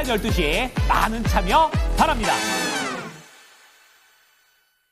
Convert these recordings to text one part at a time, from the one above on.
12시 많은 참여 바랍니다.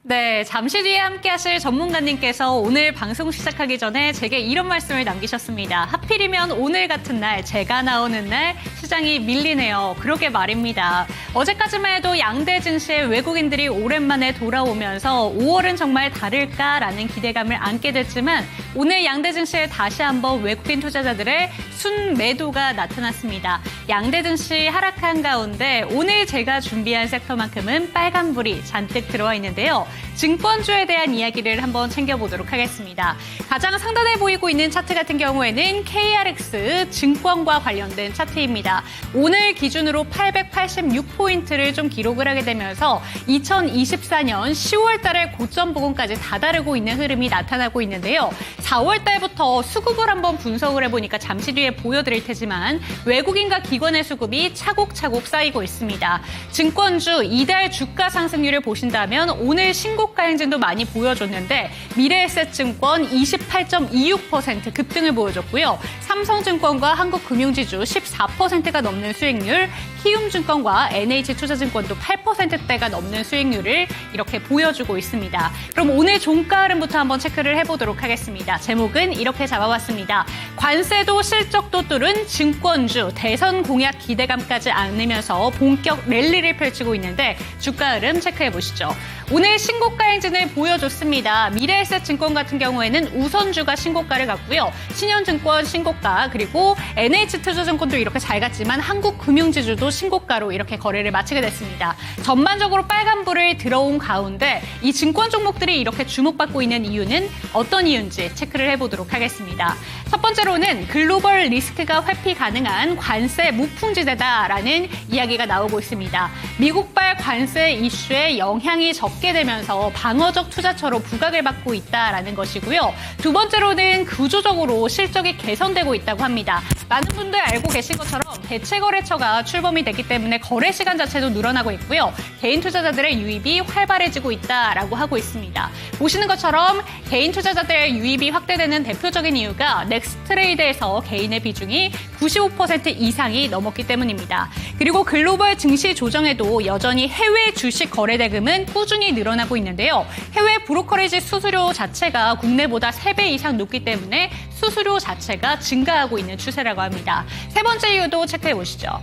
네, 잠시 뒤에 함께 하실 전문가님께서 오늘 방송 시작하기 전에 제게 이런 말씀을 남기셨습니다. 하필이면 오늘 같은 날, 제가 나오는 날 시장이 밀리네요. 그러게 말입니다. 어제까지만 해도 양대 증시에 외국인들이 오랜만에 돌아오면서 5월은 정말 다를까라는 기대감을 안게 됐지만 오늘 양대 증시에 다시 한번 외국인 투자자들의 순매도가 나타났습니다. 양대 증시 하락한 가운데 오늘 제가 준비한 섹터만큼은 빨간불이 잔뜩 들어와 있는데요. 증권주에 대한 이야기를 한번 챙겨보도록 하겠습니다. 가장 상단에 보이고 있는 차트 같은 경우에는 KRX 증권과 관련된 차트입니다. 오늘 기준으로 886포인트를 좀 기록을 하게 되면서 2024년 10월 달에 고점 부근까지 다다르고 있는 흐름이 나타나고 있는데요. 4월 달부터 수급을 한번 분석을 해보니까 잠시 뒤에 보여드릴 테지만 외국인과 기관의 수급이 차곡차곡 쌓이고 있습니다. 증권주 이달 주가 상승률을 보신다면 오늘 신고가 행진도 많이 보여줬는데 미래에셋증권 28.26% 급등을 보여줬고요. 삼성증권과 한국금융지주 14%가 넘는 수익률, 키움증권과 NH투자증권도 8%대가 넘는 수익률을 이렇게 보여주고 있습니다. 그럼 오늘 종가 흐름부터 한번 체크를 해보도록 하겠습니다. 제목은 이렇게 잡아봤습니다. 관세도 실적도 뚫은 증권주, 대선 공약 기대감까지 안으면서 본격 랠리를 펼치고 있는데 주가 흐름 체크해보시죠. 오늘 신고가 행진을 보여줬습니다. 미래에셋증권 같은 경우에는 우선주가 신고가를 갔고요. 신현증권 신고가, 그리고 NH투자증권도 이렇게 잘 갔지만 한국금융지주도 신고가로 이렇게 거래를 마치게 됐습니다. 전반적으로 빨간불을 들어온 가운데 이 증권 종목들이 이렇게 주목받고 있는 이유는 어떤 이유인지 체크를 해보도록 하겠습니다. 첫 번째로는 글로벌 리스크가 회피 가능한 관세 무풍지대다라는 이야기가 나오고 있습니다. 미국발 관세 이슈에 영향이 적게 되면서 방어적 투자처로 부각을 받고 있다라는 것이고요. 두 번째로는 구조적으로 실적이 개선되고 있다고 합니다. 많은 분들 알고 계신 것처럼 대체거래처가 출범이 됐기 때문에 거래 시간 자체도 늘어나고 있고요. 개인 투자자들의 유입이 활발해지고 있다라고 하고 있습니다. 보시는 것처럼 개인 투자자들의 유입이 확대되는 대표적인 이유가 넥스트레이드에서 개인의 비중이 95% 이상이 넘었기 때문입니다. 그리고 글로벌 증시 조정에도 여전히 해외 주식 거래 대금은 꾸준히 늘어나고 있는데요. 해외 브로커리지 수수료 자체가 국내보다 3배 이상 높기 때문에 수수료 자체가 증가하고 있는 추세라고 합니다. 세 번째 이유도 체크해 보시죠.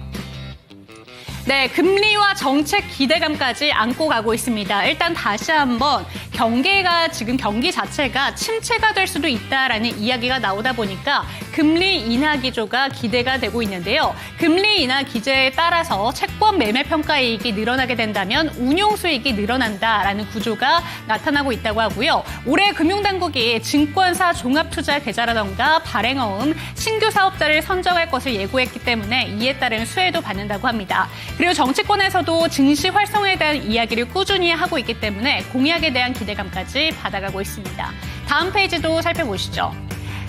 네, 금리와 정책 기대감까지 안고 가고 있습니다. 일단 다시 한번 지금 경기 자체가 침체가 될 수도 있다라는 이야기가 나오다 보니까 금리 인하 기조가 기대가 되고 있는데요. 금리 인하 기제에 따라서 채권 매매 평가이익이 늘어나게 된다면 운용 수익이 늘어난다라는 구조가 나타나고 있다고 하고요. 올해 금융당국이 증권사 종합투자 계좌라던가 발행어음, 신규 사업자를 선정할 것을 예고했기 때문에 이에 따른 수혜도 받는다고 합니다. 그리고 정치권에서도 증시 활성화에 대한 이야기를 꾸준히 하고 있기 때문에 공약에 대한 기대감까지 받아가고 있습니다. 다음 페이지도 살펴보시죠.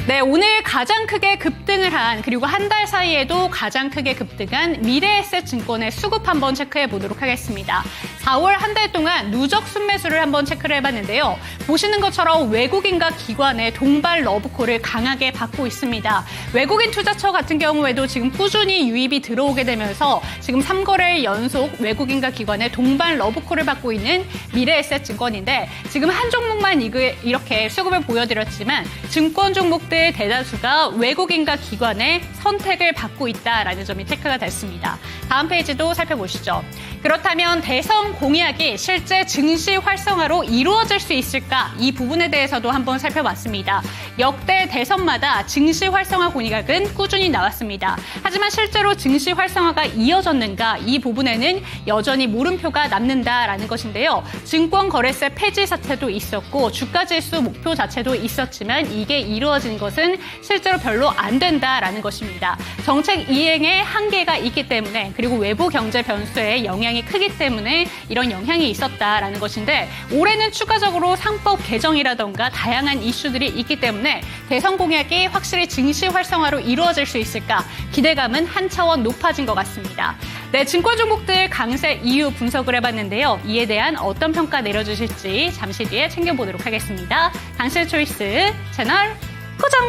네, 오늘 가장 크게 급등을 한, 그리고 한 달 사이에도 가장 크게 급등한 미래에셋증권의 수급 한번 체크해 보도록 하겠습니다. 4월 한 달 동안 누적 순매수를 한번 체크를 해봤는데요. 보시는 것처럼 외국인과 기관의 동반 러브콜을 강하게 받고 있습니다. 외국인 투자처 같은 경우에도 지금 꾸준히 유입이 들어오게 되면서 지금 3거래일 연속 외국인과 기관의 동반 러브콜을 받고 있는 미래에셋증권인데 지금 한 종목만 이렇게 수급을 보여드렸지만 증권 종목들 대다수가 외국인과 기관의 선택을 받고 있다라는 점이 체크가 됐습니다. 다음 페이지도 살펴보시죠. 그렇다면 대선 공약이 실제 증시 활성화로 이루어질 수 있을까? 이 부분에 대해서도 한번 살펴봤습니다. 역대 대선마다 증시 활성화 공약은 꾸준히 나왔습니다. 하지만 실제로 증시 활성화가 이어졌는가? 이 부분에는 여전히 물음표가 남는다라는 것인데요. 증권거래세 폐지 사태도 있었고 주가지수 목표 자체도 있었지만 이게 이루어진 것은 실제로 별로 안 된다라는 것입니다. 정책 이행에 한계가 있기 때문에 그리고 외부 경제 변수에 영향이 크기 때문에 이런 영향이 있었다라는 것인데 올해는 추가적으로 상법 개정이라던가 다양한 이슈들이 있기 때문에 대선 공약이 확실히 증시 활성화로 이루어질 수 있을까 기대감은 한 차원 높아진 것 같습니다. 네, 증권 종목들 강세 이유 분석을 해봤는데요. 이에 대한 어떤 평가 내려주실지 잠시 뒤에 챙겨보도록 하겠습니다. 당신의 초이스 채널 고정!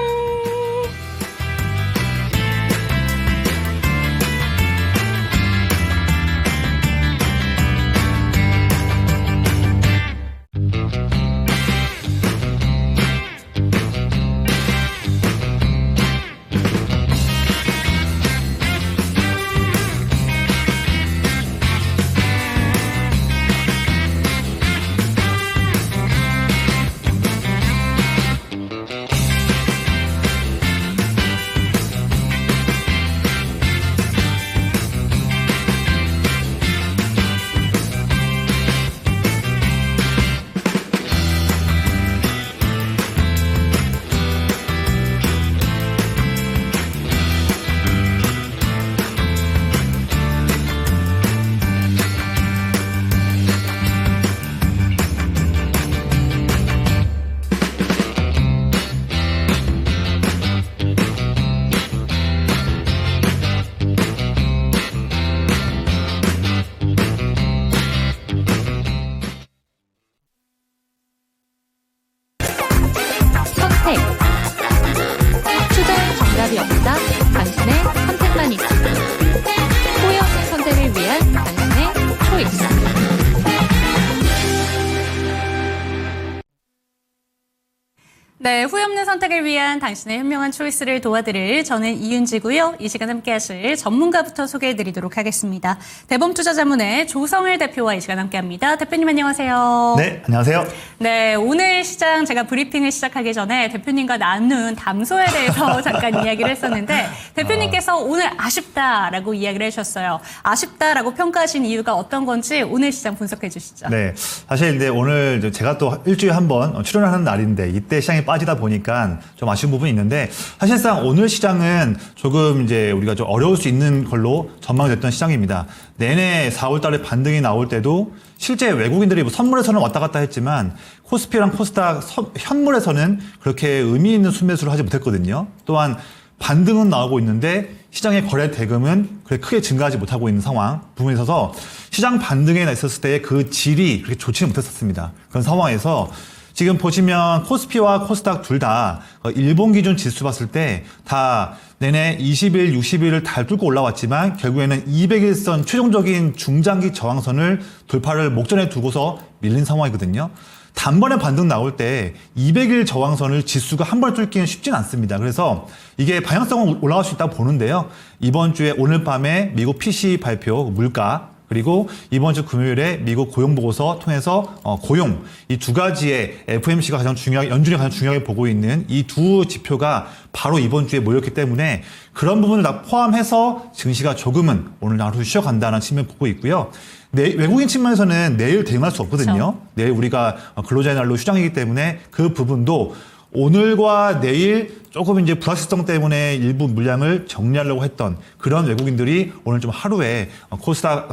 선택을 위한 당신의 현명한 초이스를 도와드릴 저는 이윤지고요. 이 시간 함께하실 전문가부터 소개해드리도록 하겠습니다. 대범투자자문의 조성을 대표와 이 시간 함께합니다. 대표님 안녕하세요. 네, 안녕하세요. 네, 오늘 시장 제가 브리핑을 시작하기 전에 대표님과 나눈 담소에 대해서 잠깐 이야기를 했었는데 대표님께서 오늘 아쉽다라고 이야기를 해주셨어요. 아쉽다라고 평가하신 이유가 어떤 건지 오늘 시장 분석해 주시죠. 네, 사실 이제 오늘 제가 또 일주일에 한 번 출연하는 날인데 이때 시장이 빠지다 보니까 좀 아쉬운 부분이 있는데 사실상 오늘 시장은 조금 이제 우리가 좀 어려울 수 있는 걸로 전망됐던 시장입니다. 내내 4월 달에 반등이 나올 때도 실제 외국인들이 뭐 선물에서는 왔다 갔다 했지만 코스피랑 코스닥 현물에서는 그렇게 의미 있는 순매수를 하지 못했거든요. 또한 반등은 나오고 있는데 시장의 거래 대금은 그렇게 크게 증가하지 못하고 있는 상황 부분에 있어서 시장 반등에 있었을 때 그 질이 그렇게 좋지 못했었습니다. 그런 상황에서 지금 보시면 코스피와 코스닥 둘 다 일본 기준 지수 봤을 때 다 내내 20일, 60일을 달 뚫고 올라왔지만 결국에는 200일선 최종적인 중장기 저항선을 돌파를 목전에 두고서 밀린 상황이거든요. 단번에 반등 나올 때 200일 저항선을 지수가 한 번에 뚫기는 쉽진 않습니다. 그래서 이게 방향성은 올라갈 수 있다고 보는데요. 이번 주에 오늘 밤에 미국 PCE 발표 물가 그리고 이번 주 금요일에 미국 고용보고서 통해서 고용 이 두 가지의 FOMC가 연준이 가장 중요하게 보고 있는 이 두 지표가 바로 이번 주에 모였기 때문에 그런 부분을 다 포함해서 증시가 조금은 오늘 하루 쉬어간다는 측면 보고 있고요. 외국인 측면에서는 내일 대응할 수 없거든요. 그렇죠. 내일 우리가 근로자의 날로 휴장이기 때문에 그 부분도 오늘과 내일 조금 이제 불확실성 때문에 일부 물량을 정리하려고 했던 그런 외국인들이 오늘 좀 하루에 코스닥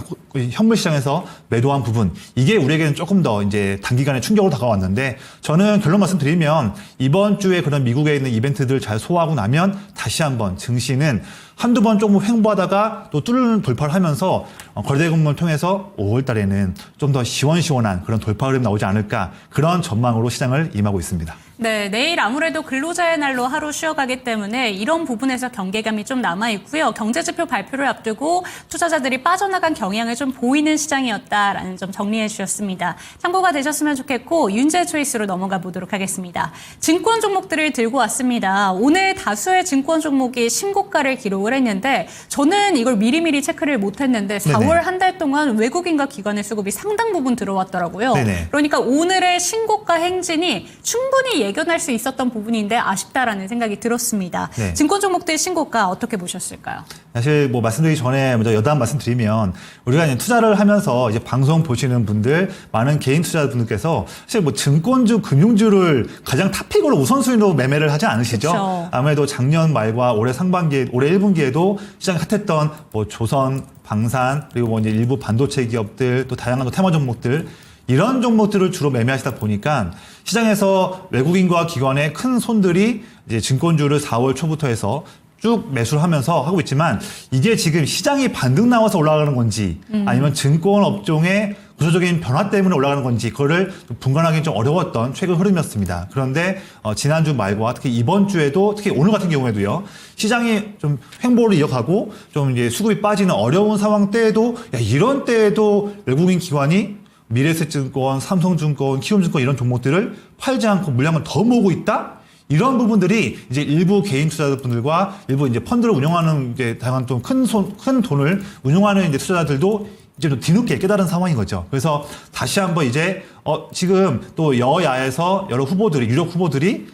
현물 시장에서 매도한 부분 이게 우리에게는 조금 더 이제 단기간에 충격으로 다가왔는데 저는 결론 말씀드리면 이번 주에 그런 미국에 있는 이벤트들 잘 소화하고 나면 다시 한번 증시는 한두 번 조금 횡보하다가 또 뚫는 돌파를 하면서 거래대금을 통해서 5월 달에는 좀 더 시원시원한 그런 돌파 흐름이 나오지 않을까 그런 전망으로 시장을 임하고 있습니다. 네, 내일 아무래도 근로자의 날로 하루 쉬어가기 때문에 이런 부분에서 경계감이 좀 남아있고요. 경제지표 발표를 앞두고 투자자들이 빠져나간 경향을 좀 보이는 시장이었다라는 점 정리해 주셨습니다. 참고가 되셨으면 좋겠고 윤재 초이스로 넘어가 보도록 하겠습니다. 증권 종목들을 들고 왔습니다. 오늘 다수의 증권 종목이 신고가를 기록을 했는데 저는 이걸 미리미리 체크를 못했는데 4월 한 달 동안 외국인과 기관의 수급이 상당 부분 들어왔더라고요. 네네. 그러니까 오늘의 신고가 행진이 충분히 예견할 수 있었던 부분인데 아쉽다라는 생각이 들었습니다. 네. 증권 종목들 신고가 어떻게 보셨을까요? 사실 뭐 말씀드리기 전에 먼저 여담 말씀드리면 우리가 이제 투자를 하면서 이제 방송 보시는 분들 많은 개인 투자분들께서 사실 뭐 증권주, 금융주를 가장 탑픽으로 우선순위로 매매를 하지 않으시죠? 그쵸. 아무래도 작년 말과 올해 상반기에 올해 1분기에도 시장이 핫했던 뭐 조선, 방산 그리고 뭐 이제 일부 반도체 기업들 또 다양한 또 테마 종목들 이런 종목들을 주로 매매하시다 보니까 시장에서 외국인과 기관의 큰 손들이 이제 증권주를 4월 초부터 해서 쭉 매수를 하면서 하고 있지만 이게 지금 시장이 반등 나와서 올라가는 건지 아니면 증권 업종의 구조적인 변화 때문에 올라가는 건지 그거를 분간하기 좀 어려웠던 최근 흐름이었습니다. 그런데 지난주 말과 특히 이번 주에도 특히 오늘 같은 경우에도요. 시장이 좀 횡보를 이어가고 좀 이제 수급이 빠지는 어려운 상황 때에도 이런 때에도 외국인 기관이 미래에셋증권, 삼성증권, 키움증권 이런 종목들을 팔지 않고 물량을 더 모으고 있다? 이런 부분들이 이제 일부 개인 투자자분들과 일부 이제 펀드를 운영하는 이제 다양한 또 큰 돈을 운용하는 이제 투자자들도 이제 좀 뒤늦게 깨달은 상황인 거죠. 그래서 다시 한번 이제 지금 또 여야에서 여러 후보들이 유력 후보들이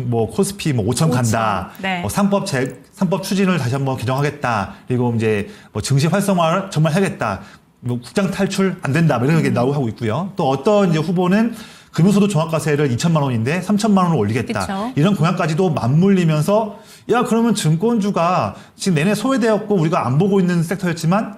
뭐 코스피 뭐 5천 간다. 네. 상법 추진을 다시 한번 개정하겠다. 그리고 이제 뭐 증시 활성화를 정말 하겠다. 뭐 국장 탈출 안 된다. 이런 게 나오고 하고 있고요. 또 어떤 이제 후보는 금융소득 종합과세를 2천만 원인데 3천만 원을 올리겠다. 그쵸. 이런 공약까지도 맞물리면서 야 그러면 증권주가 지금 내내 소외되었고 우리가 안 보고 있는 섹터였지만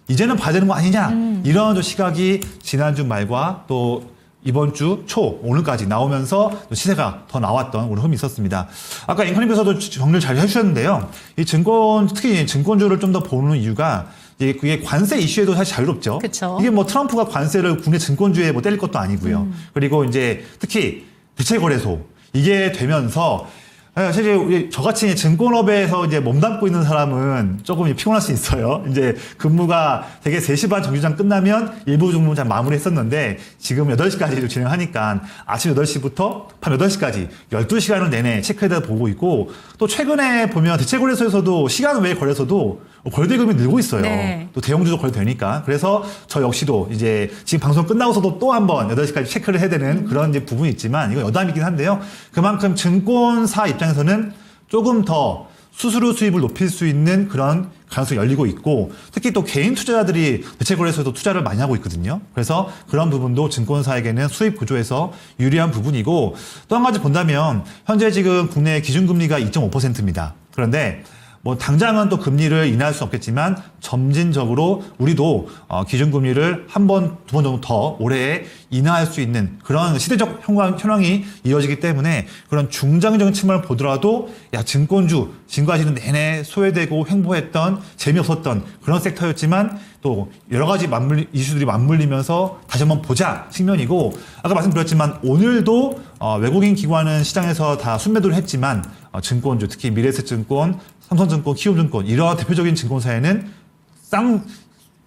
이제는 봐야 되는 거 아니냐. 이런 좀 시각이 지난주 말과 또 이번 주 초 오늘까지 나오면서 시세가 더 나왔던 오늘 흐름이 있었습니다. 아까 앵커님께서도 정리를 잘 해주셨는데요. 이 특히 증권주를 좀 더 보는 이유가 그게 관세 이슈에도 사실 자유롭죠. 그쵸. 이게 뭐 트럼프가 관세를 국내 증권주에 때릴 것도 아니고요. 그리고 이제 특히 대체거래소 이게 되면서 사실 저같이 증권업에서 이제 몸담고 있는 사람은 조금 피곤할 수 있어요. 이제 근무가 되게 3시 반 정규장 끝나면 일부 종목 잘 마무리했었는데 지금 8시까지 진행하니까 아침 8시부터 밤 8시까지 12시간을 내내 체크해다 보고 있고 또 최근에 보면 대체거래소에서도 시간 외에 거래소도 거래대금이 늘고 있어요. 네. 또 대형주도 거래되니까. 그래서 저 역시도 이제 지금 방송 끝나고서도 또 한번 8시까지 체크를 해야 되는 그런 이제 부분이 있지만 이건 여담이긴 한데요. 그만큼 증권사 입장에서는 조금 더 수수료 수입을 높일 수 있는 그런 가능성이 열리고 있고 특히 또 개인 투자자들이 대체거래소에도 투자를 많이 하고 있거든요. 그래서 그런 부분도 증권사에게는 수입 구조에서 유리한 부분이고 또 한 가지 본다면 현재 지금 국내 기준금리가 2.5%입니다. 그런데 뭐 당장은 또 금리를 인하할 수는 없겠지만 점진적으로 우리도 기준금리를 한 번, 2번 정도 더 올해에 인하할 수 있는 그런 시대적 현황이 이어지기 때문에 그런 중장기적인 측면을 보더라도 증권주 증거하시는 내내 소외되고 횡보했던 재미없었던 그런 섹터였지만 또 여러 가지 이슈들이 맞물리면서 다시 한번 보자 측면이고 아까 말씀드렸지만 오늘도 외국인 기관은 시장에서 다 순매도를 했지만 증권주 특히 미래에셋증권 삼성증권, 키움증권 이러한 대표적인 증권사에는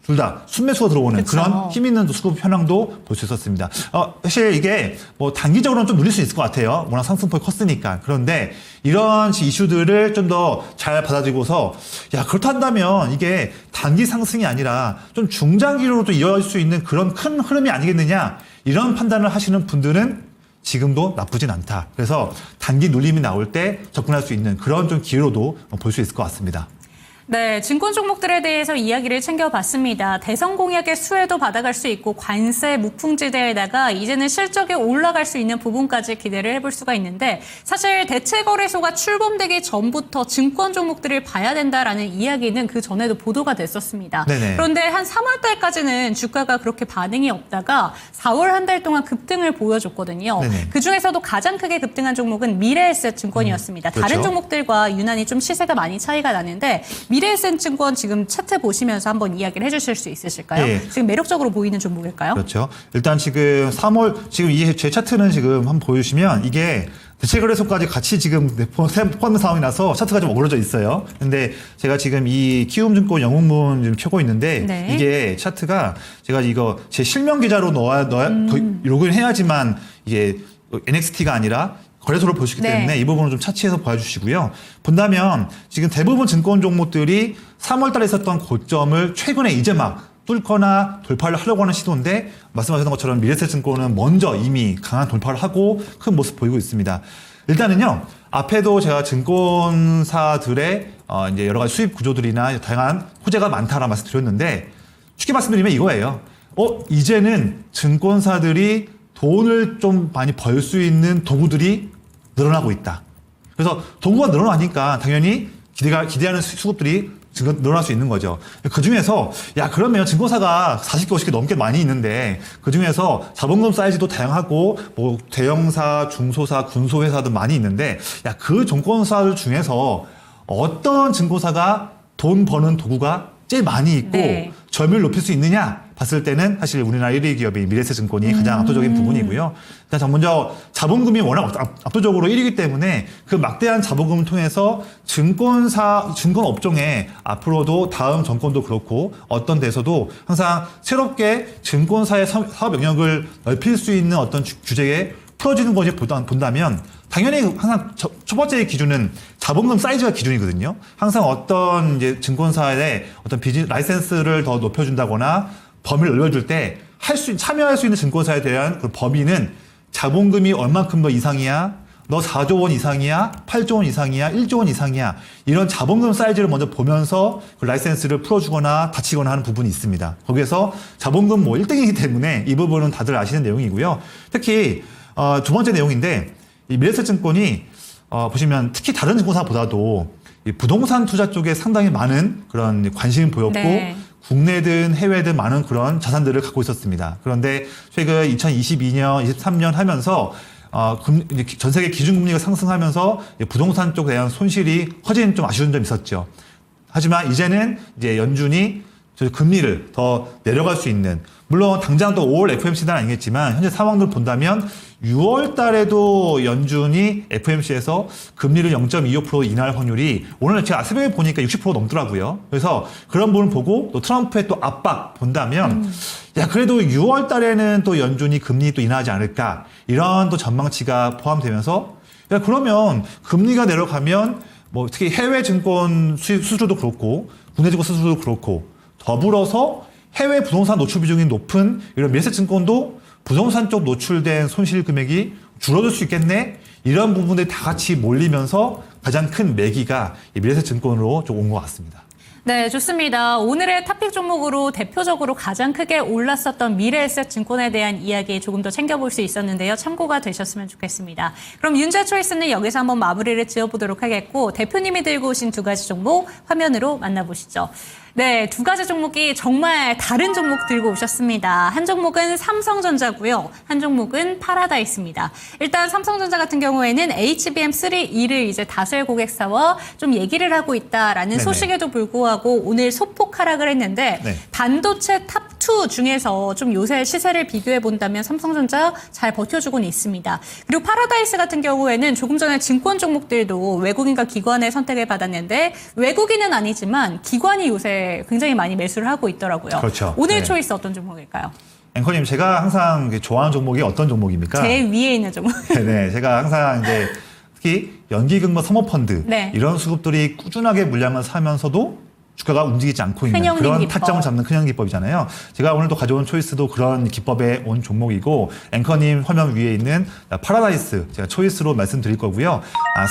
둘 다 순매수가 들어오는 그쵸. 그런 힘 있는 수급 현황도 볼 수 있었습니다. 사실 이게 뭐 단기적으로는 좀 누릴 수 있을 것 같아요. 워낙 상승폭이 컸으니까. 그런데 이런 이슈들을 좀 더 잘 받아들이고서 그렇다면 이게 단기 상승이 아니라 좀 중장기로도 이어질 수 있는 그런 큰 흐름이 아니겠느냐 이런 판단을 하시는 분들은 지금도 나쁘진 않다. 그래서 단기 눌림이 나올 때 접근할 수 있는 그런 좀 기회로도 볼 수 있을 것 같습니다. 네, 증권 종목들에 대해서 이야기를 챙겨봤습니다. 대선 공약의 수혜도 받아갈 수 있고 관세 무풍지대에다가 이제는 실적이 올라갈 수 있는 부분까지 기대를 해볼 수가 있는데 사실 대체거래소가 출범되기 전부터 증권 종목들을 봐야 된다라는 이야기는 그 전에도 보도가 됐었습니다. 네네. 그런데 한 3월 달까지는 주가가 그렇게 반응이 없다가 4월 한 달 동안 급등을 보여줬거든요. 네네. 그중에서도 가장 크게 급등한 종목은 미래에셋 증권이었습니다. 그렇죠. 다른 종목들과 유난히 좀 시세가 많이 차이가 나는데 미래에셋증권 지금 차트 보시면서 한번 이야기를 해주실 수 있으실까요? 예. 지금 매력적으로 보이는 종목일까요? 그렇죠. 일단 지금 3월 지금 이 제 차트는 지금 한번 보여주시면 이게 대체거래소까지 같이 지금 포함된 상황이 나서 차트가 좀 어그러져 있어요. 근데 제가 지금 이 키움증권 영웅문 지금 켜고 있는데 네. 이게 차트가 제가 이거 제 실명 계좌로 넣어야 로그인해야지만 이게 NXT가 아니라 거래소를 볼 수 있기 네. 때문에 이 부분을 좀 차치해서 봐주시고요. 본다면 지금 대부분 증권 종목들이 3월 달에 있었던 고점을 최근에 이제 막 뚫거나 돌파를 하려고 하는 시도인데 말씀하셨던 것처럼 미래에셋증권은 먼저 이미 강한 돌파를 하고 큰 모습 보이고 있습니다. 일단은요. 앞에도 제가 증권사들의 이제 여러 가지 수입 구조들이나 다양한 호재가 많다라는 말씀 드렸는데 쉽게 말씀드리면 이거예요. 이제는 증권사들이 돈을 좀 많이 벌 수 있는 도구들이 늘어나고 있다. 그래서 도구가 늘어나니까 당연히 기대하는 수급들이 늘어날 수 있는 거죠. 그 중에서 그러면 증권사가 40개, 50개 넘게 많이 있는데 그 중에서 자본금 사이즈도 다양하고 뭐 대형사, 중소사, 군소회사도 많이 있는데 그 증권사들 중에서 어떤 증권사가 돈 버는 도구가 제일 많이 있고 네. 점유율을 높일 수 있느냐 봤을 때는 사실 우리나라 1위 기업인 미래에셋증권이 가장 압도적인 부분이고요. 일단 먼저 자본금이 워낙 압도적으로 1위이기 때문에 그 막대한 자본금을 통해서 증권 업종에 앞으로도 다음 정권도 그렇고 어떤 데서도 항상 새롭게 증권사의 사업 영역을 넓힐 수 있는 어떤 규제에 풀어지는 것이 본다면 당연히 항상 첫 번째 기준은 자본금 사이즈가 기준이거든요. 항상 어떤 이제 증권사의 어떤 비즈니스 라이센스를 더 높여준다거나 범위를 늘려줄 때 참여할 수 있는 증권사에 대한 그 범위는 자본금이 얼만큼 더 이상이야, 너 4조 원 이상이야, 8조 원 이상이야, 1조 원 이상이야 이런 자본금 사이즈를 먼저 보면서 그 라이센스를 풀어주거나 닫히거나 하는 부분이 있습니다. 거기에서 자본금 1등이기 때문에 이 부분은 다들 아시는 내용이고요. 특히 두 번째 내용인데 이 미래에셋증권이 보시면 특히 다른 증권사보다도 이 부동산 투자 쪽에 상당히 많은 그런 관심을 보였고 네. 국내든 해외든 많은 그런 자산들을 갖고 있었습니다. 그런데 최근 2022년, 23년 하면서 전 세계 기준금리가 상승하면서 부동산 쪽에 대한 손실이 커진 좀 아쉬운 점이 있었죠. 하지만 이제는 이제 연준이 저 금리를 더 내려갈 수 있는, 물론 당장 또 5월 FOMC는 아니겠지만 현재 상황을 본다면 6월 달에도 연준이 FOMC에서 금리를 0.25% 인하할 확률이 오늘 제가 새벽에 보니까 60% 넘더라고요. 그래서 그런 부분 보고 또 트럼프의 또 압박 본다면 야 그래도 6월 달에는 또 연준이 금리 또 인하하지 않을까 이런 또 전망치가 포함되면서 야 그러면 금리가 내려가면 뭐 특히 해외 증권 수입 수수도 그렇고 국내 증권 수수도 그렇고 더불어서 해외 부동산 노출 비중이 높은 이런 미래세 증권도 부동산 쪽 노출된 손실 금액이 줄어들 수 있겠네? 이런 부분들이 다 같이 몰리면서 가장 큰 매기가 이 미래세 증권으로 좀 온 것 같습니다. 네, 좋습니다. 오늘의 탑픽 종목으로 대표적으로 가장 크게 올랐었던 미래에셋 증권에 대한 이야기 조금 더 챙겨볼 수 있었는데요. 참고가 되셨으면 좋겠습니다. 그럼 윤재 초이스는 여기서 한번 마무리를 지어보도록 하겠고 대표님이 들고 오신 두 가지 종목 화면으로 만나보시죠. 네, 두 가지 종목이 정말 다른 종목 들고 오셨습니다. 한 종목은 삼성전자고요. 한 종목은 파라다이스입니다. 일단 삼성전자 같은 경우에는 HBM3E를 이제 다수의 고객사와 좀 얘기를 하고 있다라는 네네. 소식에도 불구하고 오늘 소폭 하락을 했는데 네. 반도체 탑2 중에서 좀 요새 시세를 비교해 본다면 삼성전자 잘 버텨주고는 있습니다. 그리고 파라다이스 같은 경우에는 조금 전에 증권 종목들도 외국인과 기관의 선택을 받았는데 외국인은 아니지만 기관이 요새 굉장히 많이 매수를 하고 있더라고요. 그렇죠. 오늘 네. 초이스 어떤 종목일까요? 앵커님, 제가 항상 좋아하는 종목이 어떤 종목입니까? 제일 위에 있는 종목. 네, 제가 항상 이제 특히 연기금과 사모펀드 네. 이런 수급들이 꾸준하게 물량을 사면서도 주가가 움직이지 않고 있는 큰형님 그런 기법. 타점을 잡는 큰형 기법이잖아요. 제가 오늘 또 가져온 초이스도 그런 기법에 온 종목이고 앵커님 화면 위에 있는 파라다이스 제가 초이스로 말씀드릴 거고요.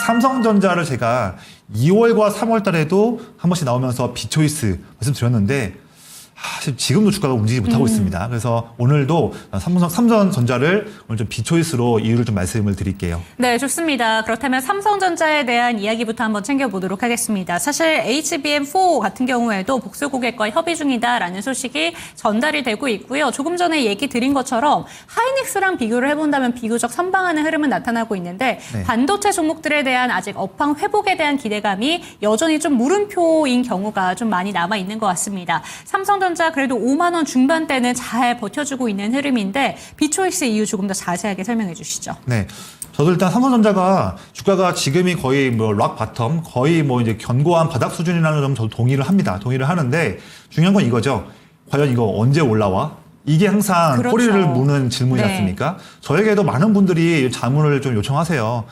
삼성전자를 제가 2월과 3월 달에도 한 번씩 나오면서 비초이스 말씀드렸는데 지금도 주가가 움직이지 못하고 있습니다. 그래서 오늘도 삼성전자를 오늘 좀 비초이스로 이유를 좀 말씀을 드릴게요. 네, 좋습니다. 그렇다면 삼성전자에 대한 이야기부터 한번 챙겨보도록 하겠습니다. 사실 HBM4 같은 경우에도 복수 고객과 협의 중이다라는 소식이 전달이 되고 있고요. 조금 전에 얘기 드린 것처럼 하이닉스랑 비교를 해본다면 비교적 선방하는 흐름은 나타나고 있는데 네. 반도체 종목들에 대한 아직 업황 회복에 대한 기대감이 여전히 좀 물음표인 경우가 좀 많이 남아있는 것 같습니다. 삼성전자 그래도 5만 원 중반대는 잘 버텨주고 있는 흐름인데 비초이스 이유 조금 더 자세하게 설명해 주시죠. 네. 저도 일단 삼성전자가 주가가 지금이 거의 락 바텀, 거의 이제 견고한 바닥 수준이라는 점 저도 동의를 합니다. 동의를 하는데 중요한 건 이거죠. 과연 이거 언제 올라와? 이게 항상 그렇죠. 꼬리를 무는 질문이지 네. 않습니까? 저에게도 많은 분들이 자문을 좀 요청하세요.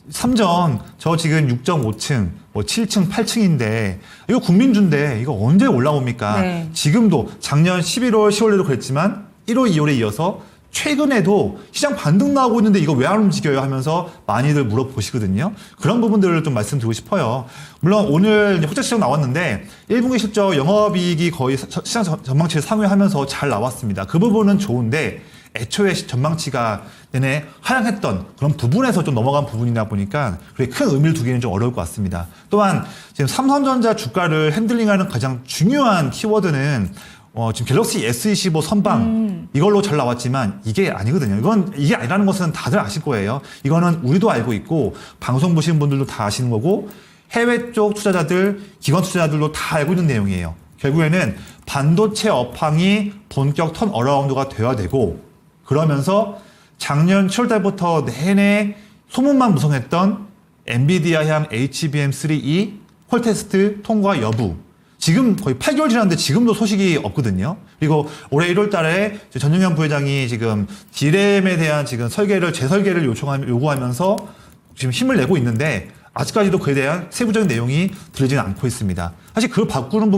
삼전 저 지금 6.5층, 7층, 8층인데 이거 국민주인데 이거 언제 올라옵니까? 네. 지금도 작년 11월, 10월에도 그랬지만 1월, 2월에 이어서 최근에도 시장 반등 나오고 있는데 이거 왜 안 움직여요 하면서 많이들 물어보시거든요. 그런 부분들을 좀 말씀드리고 싶어요. 물론 오늘 호재 시장 나왔는데 1분기 실적 영업이익이 거의 시장 전망치를 상회하면서 잘 나왔습니다. 그 부분은 좋은데 애초에 전망치가 내내 하향했던 그런 부분에서 좀 넘어간 부분이다 보니까 그게 큰 의미를 두기는 좀 어려울 것 같습니다. 또한 지금 삼성전자 주가를 핸들링하는 가장 중요한 키워드는 지금 갤럭시 S25 선방 이걸로 잘 나왔지만 이게 아니거든요. 이게 아니라는 것은 다들 아실 거예요. 이거는 우리도 알고 있고 방송 보시는 분들도 다 아시는 거고 해외 쪽 투자자들, 기관 투자자들도 다 알고 있는 내용이에요. 결국에는 반도체 업황이 본격 턴 어라운드가 되어야 되고 그러면서 작년 7월 달부터 내내 소문만 무성했던 엔비디아향 HBM3E 홀 테스트 통과 여부 지금 거의 8개월 지났는데 지금도 소식이 없거든요. 그리고 올해 1월 달에 전용현 부회장이 지금 D램에 대한 지금 재설계를 요구하면서 지금 힘을 내고 있는데 아직까지도 그에 대한 세부적인 내용이 들리지는 않고 있습니다. 사실 그걸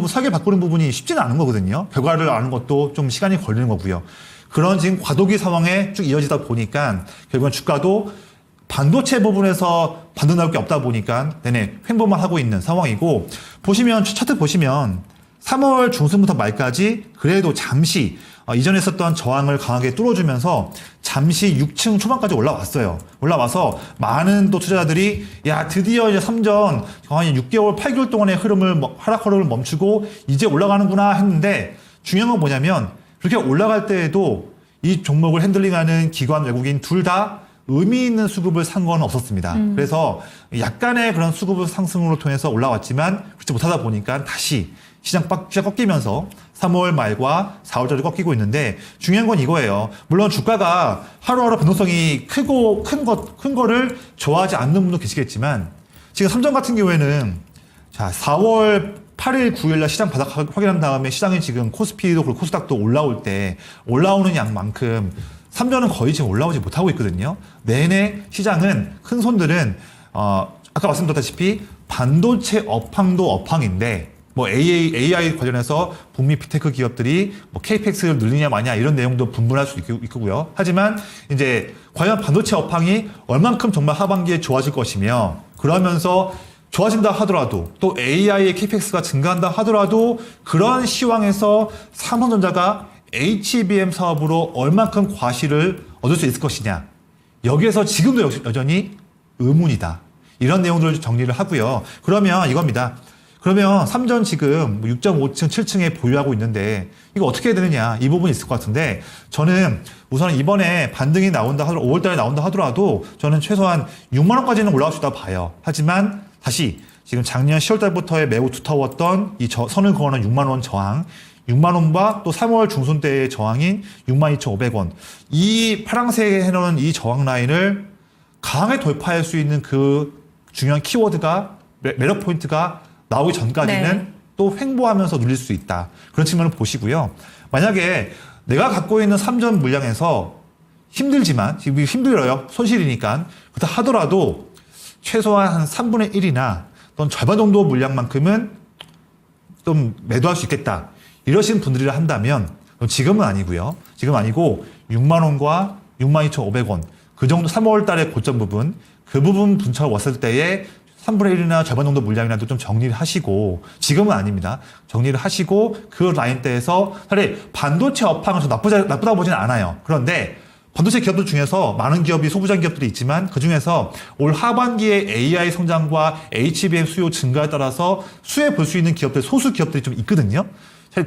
설계 바꾸는 부분이 쉽지는 않은 거거든요. 결과를 아는 것도 좀 시간이 걸리는 거고요. 그런 지금 과도기 상황에 쭉 이어지다 보니까 결국은 주가도 반도체 부분에서 반등 나올 게 없다 보니까 내내 횡보만 하고 있는 상황이고 보시면 차트 보시면 3월 중순부터 말까지 그래도 잠시 이전에 있었던 저항을 강하게 뚫어주면서 잠시 6층 초반까지 올라왔어요. 올라와서 많은 또 투자자들이 야 드디어 이제 삼전 한 6개월, 8개월 동안의 하락 흐름을 멈추고 이제 올라가는구나 했는데 중요한 건 뭐냐면 그렇게 올라갈 때에도 이 종목을 핸들링하는 기관 외국인 둘 다 의미 있는 수급을 산 건 없었습니다. 그래서 약간의 그런 수급 상승으로 통해서 올라왔지만 그렇지 못하다 보니까 다시 시장 꺾이면서 3월 말과 4월까지 꺾이고 있는데 중요한 건 이거예요. 물론 주가가 하루하루 변동성이 큰 거를 좋아하지 않는 분도 계시겠지만 지금 삼전 같은 경우에는 자 4월 8일, 9일 날 시장 바닥 확인한 다음에 시장이 지금 코스피도 그리고 코스닥도 올라올 때 올라오는 양만큼 삼전은 거의 지금 올라오지 못하고 있거든요. 내내 시장은 큰 손들은 아까 말씀드렸다시피 반도체 업황도 업황인데 뭐 AI 관련해서 북미 빅테크 기업들이 뭐 KPX를 늘리냐 마냐 이런 내용도 분분할 수 있고요. 하지만 이제 과연 반도체 업황이 얼만큼 정말 하반기에 좋아질 것이며 그러면서 좋아진다 하더라도 또 AI의 KPX가 증가한다 하더라도 그런 시황에서 삼성전자가 HBM 사업으로 얼만큼 과실을 얻을 수 있을 것이냐. 여기에서 지금도 여전히 의문이다. 이런 내용들을 정리를 하고요. 그러면 이겁니다. 그러면 삼전 지금 6.5층, 7층에 보유하고 있는데 이거 어떻게 해야 되느냐 이 부분이 있을 것 같은데 저는 우선 이번에 반등이 나온다 하더라도 5월달에 나온다 하더라도 저는 최소한 6만 원까지는 올라갈 수 있다고 봐요. 하지만 다시 지금 작년 10월달부터의 매우 두터웠던 이 선을 그어는 6만 원 저항 6만 원과 또 3월 중순 때의 저항인 62,500원 이 파란색에 해놓은 이 저항 라인을 강하게 돌파할 수 있는 그 중요한 키워드가 매력 포인트가 나오기 전까지는 네. 또 횡보하면서 누릴 수 있다. 그런 측면을 보시고요. 만약에 내가 갖고 있는 삼전 물량에서 힘들지만 지금 힘들어요. 손실이니까. 그렇다 하더라도 최소한 한 3분의 1이나 또는 절반 정도 물량만큼은 좀 매도할 수 있겠다. 이러신 분들이라 한다면 지금은 아니고요. 지금 아니고 6만 원과 62,500원 그 정도 3월 달의 고점 부분 그 부분 분처 왔을 때에 3분의 1이나 절반 정도 물량이라도 좀 정리를 하시고 지금은 아닙니다. 정리를 하시고 그 라인대에서 사실 반도체 업황은 나쁘다 보지는 않아요. 그런데 반도체 기업들 중에서 많은 기업이 소부장 기업들이 있지만 그중에서 올 하반기에 AI 성장과 HBM 수요 증가에 따라서 수혜 볼 수 있는 기업들 소수 기업들이 좀 있거든요.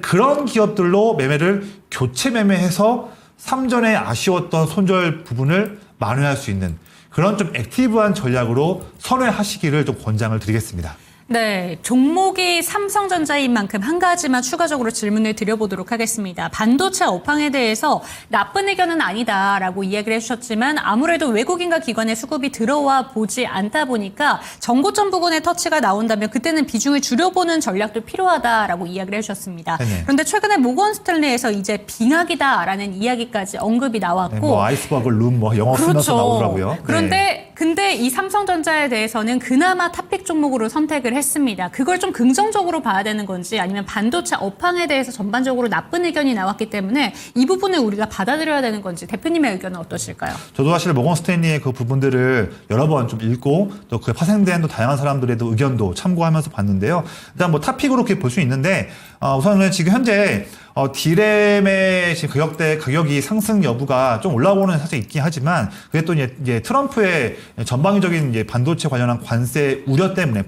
그런 기업들로 매매를 교체 매매해서 삼전에 아쉬웠던 손절 부분을 만회할 수 있는 그런 좀 액티브한 전략으로 선회하시기를 좀 권장을 드리겠습니다. 네, 종목이 삼성전자인 만큼 한 가지만 추가적으로 질문을 드려보도록 하겠습니다. 반도체 업황에 대해서 나쁜 의견은 아니다라고 이야기를 해주셨지만 아무래도 외국인과 기관의 수급이 들어와 보지 않다 보니까 정고점 부근에 터치가 나온다면 그때는 비중을 줄여보는 전략도 필요하다라고 이야기를 해주셨습니다. 네네. 그런데 최근에 모건 스탠리에서 이제 빙하기다라는 이야기까지 언급이 나왔고 네, 뭐 아이스버그 룸 뭐 영어 쓰면서 나오더라고요. 그런데 근데 이 삼성전자에 대해서는 그나마 탑픽 종목으로 선택을 했습니다. 그걸 좀 긍정적으로 봐야 되는 건지 아니면 반도체 업황에 대해서 전반적으로 나쁜 의견이 나왔기 때문에 이 부분을 우리가 받아들여야 되는 건지 대표님의 의견은 어떠실까요? 저도 사실 모건 스탠리의 그 부분들을 여러 번 좀 읽고 또 그 파생된 또 다양한 사람들의 또 의견도 참고하면서 봤는데요. 일단 뭐 탑픽으로 이렇게 볼 수 있는데 우선은 지금 현재 디램의 지금 가격이 상승 여부가 좀 올라오는 사실 있긴 하지만 그게 또 이제 트럼프의 전방위적인 이제 반도체 관련한 관세 우려 때문에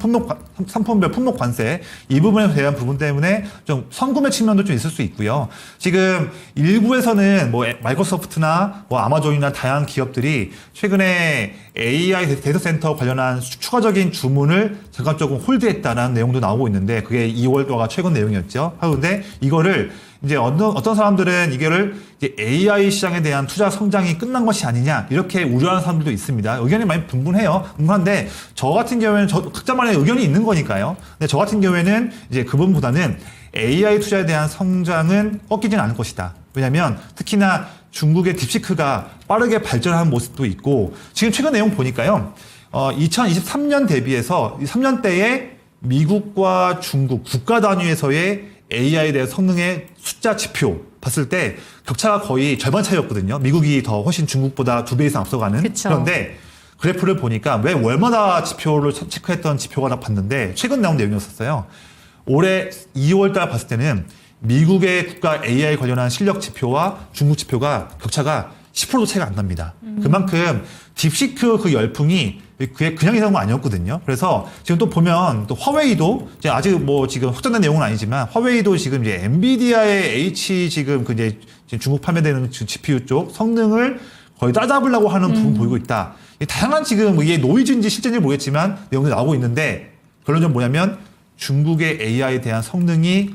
상품별 품목 관세 이 부분에 대한 부분 때문에 좀 선구매 측면도 좀 있을 수 있고요. 지금 일부에서는 뭐 마이크로소프트나 뭐 아마존이나 다양한 기업들이 최근에 AI 데이터 센터 관련한 추가적인 주문을 잠깐 조금 홀드했다라는 내용도 나오고 있는데 그게 2월과 최근 내용이었죠. 그런데 이거를 이제 어떤 사람들은 이거를 이제 AI 시장에 대한 투자 성장이 끝난 것이 아니냐 이렇게 우려하는 사람들도 있습니다. 의견이 많이 분분한데 저 같은 경우에는 각자만의 의견이 있는 거니까요. 근데 저 같은 경우에는 이제 그분보다는 AI 투자에 대한 성장은 꺾이지는 않을 것이다. 왜냐하면 특히나 중국의 딥시크가 빠르게 발전하는 모습도 있고 지금 최근 내용 보니까요. 2023년 대비해서 3년대에 미국과 중국 국가 단위에서의 AI에 대한 성능의 숫자 지표 봤을 때 격차가 거의 절반 차이였거든요. 미국이 더 훨씬 중국보다 2배 이상 앞서가는. 그쵸. 그런데 그래프를 보니까 왜 월마다 지표를 체크했던 지표가 봤는데 최근 나온 내용이었어요. 올해 2월달 봤을 때는 미국의 국가 AI 관련한 실력 지표와 중국 지표가 격차가 10%도 차이가 안 납니다. 그만큼 딥시크 그 열풍이 그게 그냥 이상한 건 아니었거든요. 그래서 지금 또 보면 또 화웨이도 이제 아직 뭐 지금 확정된 내용은 아니지만 화웨이도 지금 이제 엔비디아의 H 지금 그 이제 중국 판매되는 GPU 쪽 성능을 거의 따잡으려고 하는 부분 보이고 있다. 다양한 지금 이게 노이즈인지 실제인지 모르겠지만 내용이 나오고 있는데 결론은 뭐냐면 중국의 AI에 대한 성능이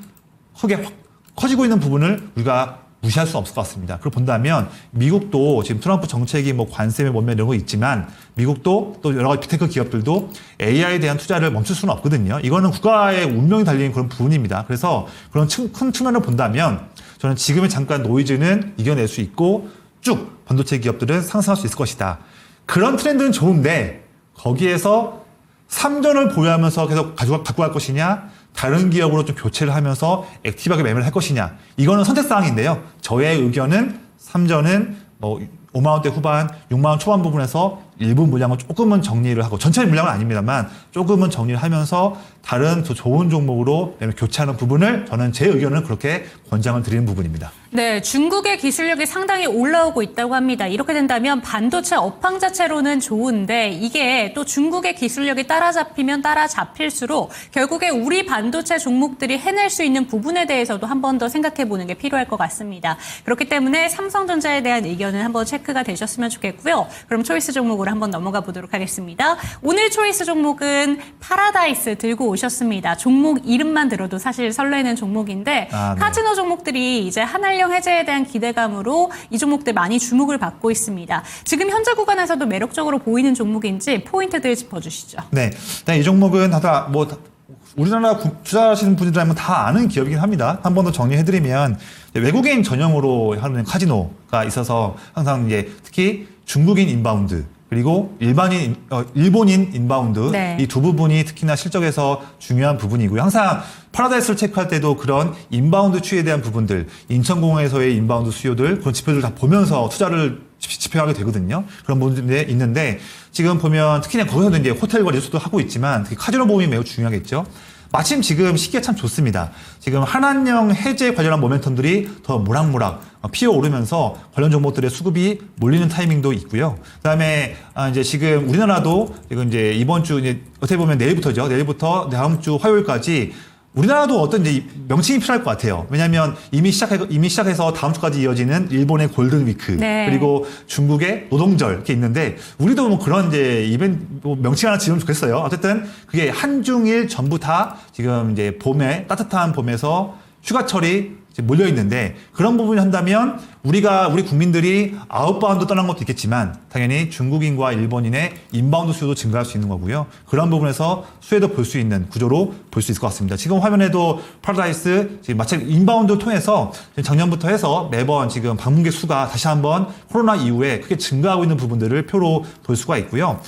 크게 확 커지고 있는 부분을 우리가 무시할 수 없을 것 같습니다. 그걸 본다면 미국도 지금 트럼프 정책이 뭐 관세에 뭐며 이런 거 있지만 미국도 또 여러 가지 빅테크 기업들도 AI에 대한 투자를 멈출 수는 없거든요. 이거는 국가의 운명이 달린 그런 부분입니다. 그래서 그런 큰 측면을 본다면 저는 지금의 잠깐 노이즈는 이겨낼 수 있고 쭉 반도체 기업들은 상승할 수 있을 것이다. 그런 트렌드는 좋은데 거기에서 3전을 보유하면서 계속 갖고 갈 것이냐, 다른 기업으로 좀 교체를 하면서 액티브하게 매매를 할 것이냐, 이거는 선택사항인데요. 저의 의견은 3전은 뭐 5만 원대 후반, 6만 원 초반 부분에서 일부 물량을 조금은 정리를 하고, 전체 물량은 아닙니다만 조금은 정리를 하면서 다른 더 좋은 종목으로 교체하는 부분을 저는 제 의견은 그렇게 권장을 드리는 부분입니다. 네, 중국의 기술력이 상당히 올라오고 있다고 합니다. 이렇게 된다면 반도체 업황 자체로는 좋은데 이게 또 중국의 기술력이 따라잡히면 따라잡힐수록 결국에 우리 반도체 종목들이 해낼 수 있는 부분에 대해서도 한 번 더 생각해 보는 게 필요할 것 같습니다. 그렇기 때문에 삼성전자에 대한 의견은 한번 체크가 되셨으면 좋겠고요. 그럼 초이스 종목으로 한번 넘어가 보도록 하겠습니다. 오늘 초이스 종목은 파라다이스 들고 오셨습니다. 종목 이름만 들어도 사실 설레는 종목인데 네. 카지노 종목들이 이제 한한령 해제에 대한 기대감으로 이 종목들 많이 주목을 받고 있습니다. 지금 현재 구간에서도 매력적으로 보이는 종목인지 포인트들 짚어주시죠. 네, 일단 이 종목은 다들 뭐 우리나라 투자하시는 분들이라면 다 아는 기업이긴 합니다. 한 번 더 정리해드리면 외국인 전용으로 하는 카지노가 있어서 항상 이제 특히 중국인 인바운드 그리고 일본인 인바운드 네. 이 두 부분이 특히나 실적에서 중요한 부분이고요. 항상 파라다이스를 체크할 때도 그런 인바운드 추이에 대한 부분들, 인천공항에서의 인바운드 수요들 그런 지표들 다 보면서 투자를 집행하게 되거든요. 그런 부분들이 있는데 지금 보면 특히나 거기서도 이제 호텔과 리조트도 하고 있지만 특히 카지노 보험이 매우 중요하겠죠. 마침 지금 시기가 참 좋습니다. 지금 한한령 해제 관련한 모멘텀들이 더 모락모락 피어오르면서 관련 종목들의 수급이 몰리는 타이밍도 있고요. 그다음에 이제 지금 우리나라도 지금 이제 이번 주 이제 어떻게 보면 내일부터죠. 내일부터 다음 주 화요일까지 우리나라도 어떤 이제 명칭이 필요할 것 같아요. 왜냐하면 이미 시작해서 다음 주까지 이어지는 일본의 골든 위크 네. 그리고 중국의 노동절 이렇게 있는데 우리도 뭐 그런 이제 이벤트 뭐 명칭 하나 지으면 좋겠어요. 어쨌든 그게 한중일 전부 다 지금 이제 봄에 따뜻한 봄에서 휴가철이 몰려 있는데 그런 부분을 한다면 우리 국민들이 아웃바운드 떠난 것도 있겠지만 당연히 중국인과 일본인의 인바운드 수요도 증가할 수 있는 거고요. 그런 부분에서 수혜도 볼 수 있는 구조로 볼 수 있을 것 같습니다. 지금 화면에도 파라다이스 지금 마치 인바운드를 통해서 작년부터 해서 매번 지금 방문객 수가 다시 한번 코로나 이후에 크게 증가하고 있는 부분들을 표로 볼 수가 있고요.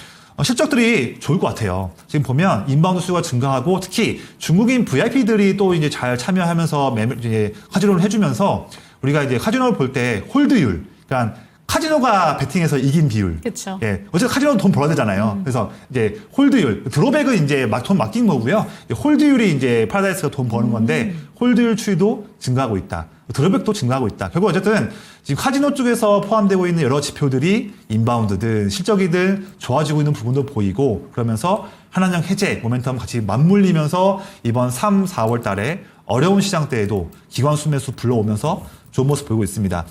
실적들이 좋을 것 같아요. 지금 보면 인바운드 수요가 증가하고 특히 중국인 VIP들이 또 이제 잘 참여하면서 이제 카지노를 해주면서 우리가 이제 카지노를 볼 때 홀드율, 그러니까 카지노가 베팅해서 이긴 비율. 그렇죠. 예, 어쨌든 카지노는 돈 벌어야 되잖아요. 그래서 이제 홀드율, 드로백은 이제 돈 맡긴 거고요. 홀드율이 이제 파라다이스가 돈 버는 건데 홀드율 추이도 증가하고 있다. 드로백도 증가하고 있다. 결국 어쨌든 지금 카지노 쪽에서 포함되고 있는 여러 지표들이 인바운드든 실적이든 좋아지고 있는 부분도 보이고 그러면서 한한령 해제 모멘텀 같이 맞물리면서 이번 3, 4월 달에 어려운 시장 때에도 기관 수매수 불러오면서 좋은 모습 보이고 있습니다.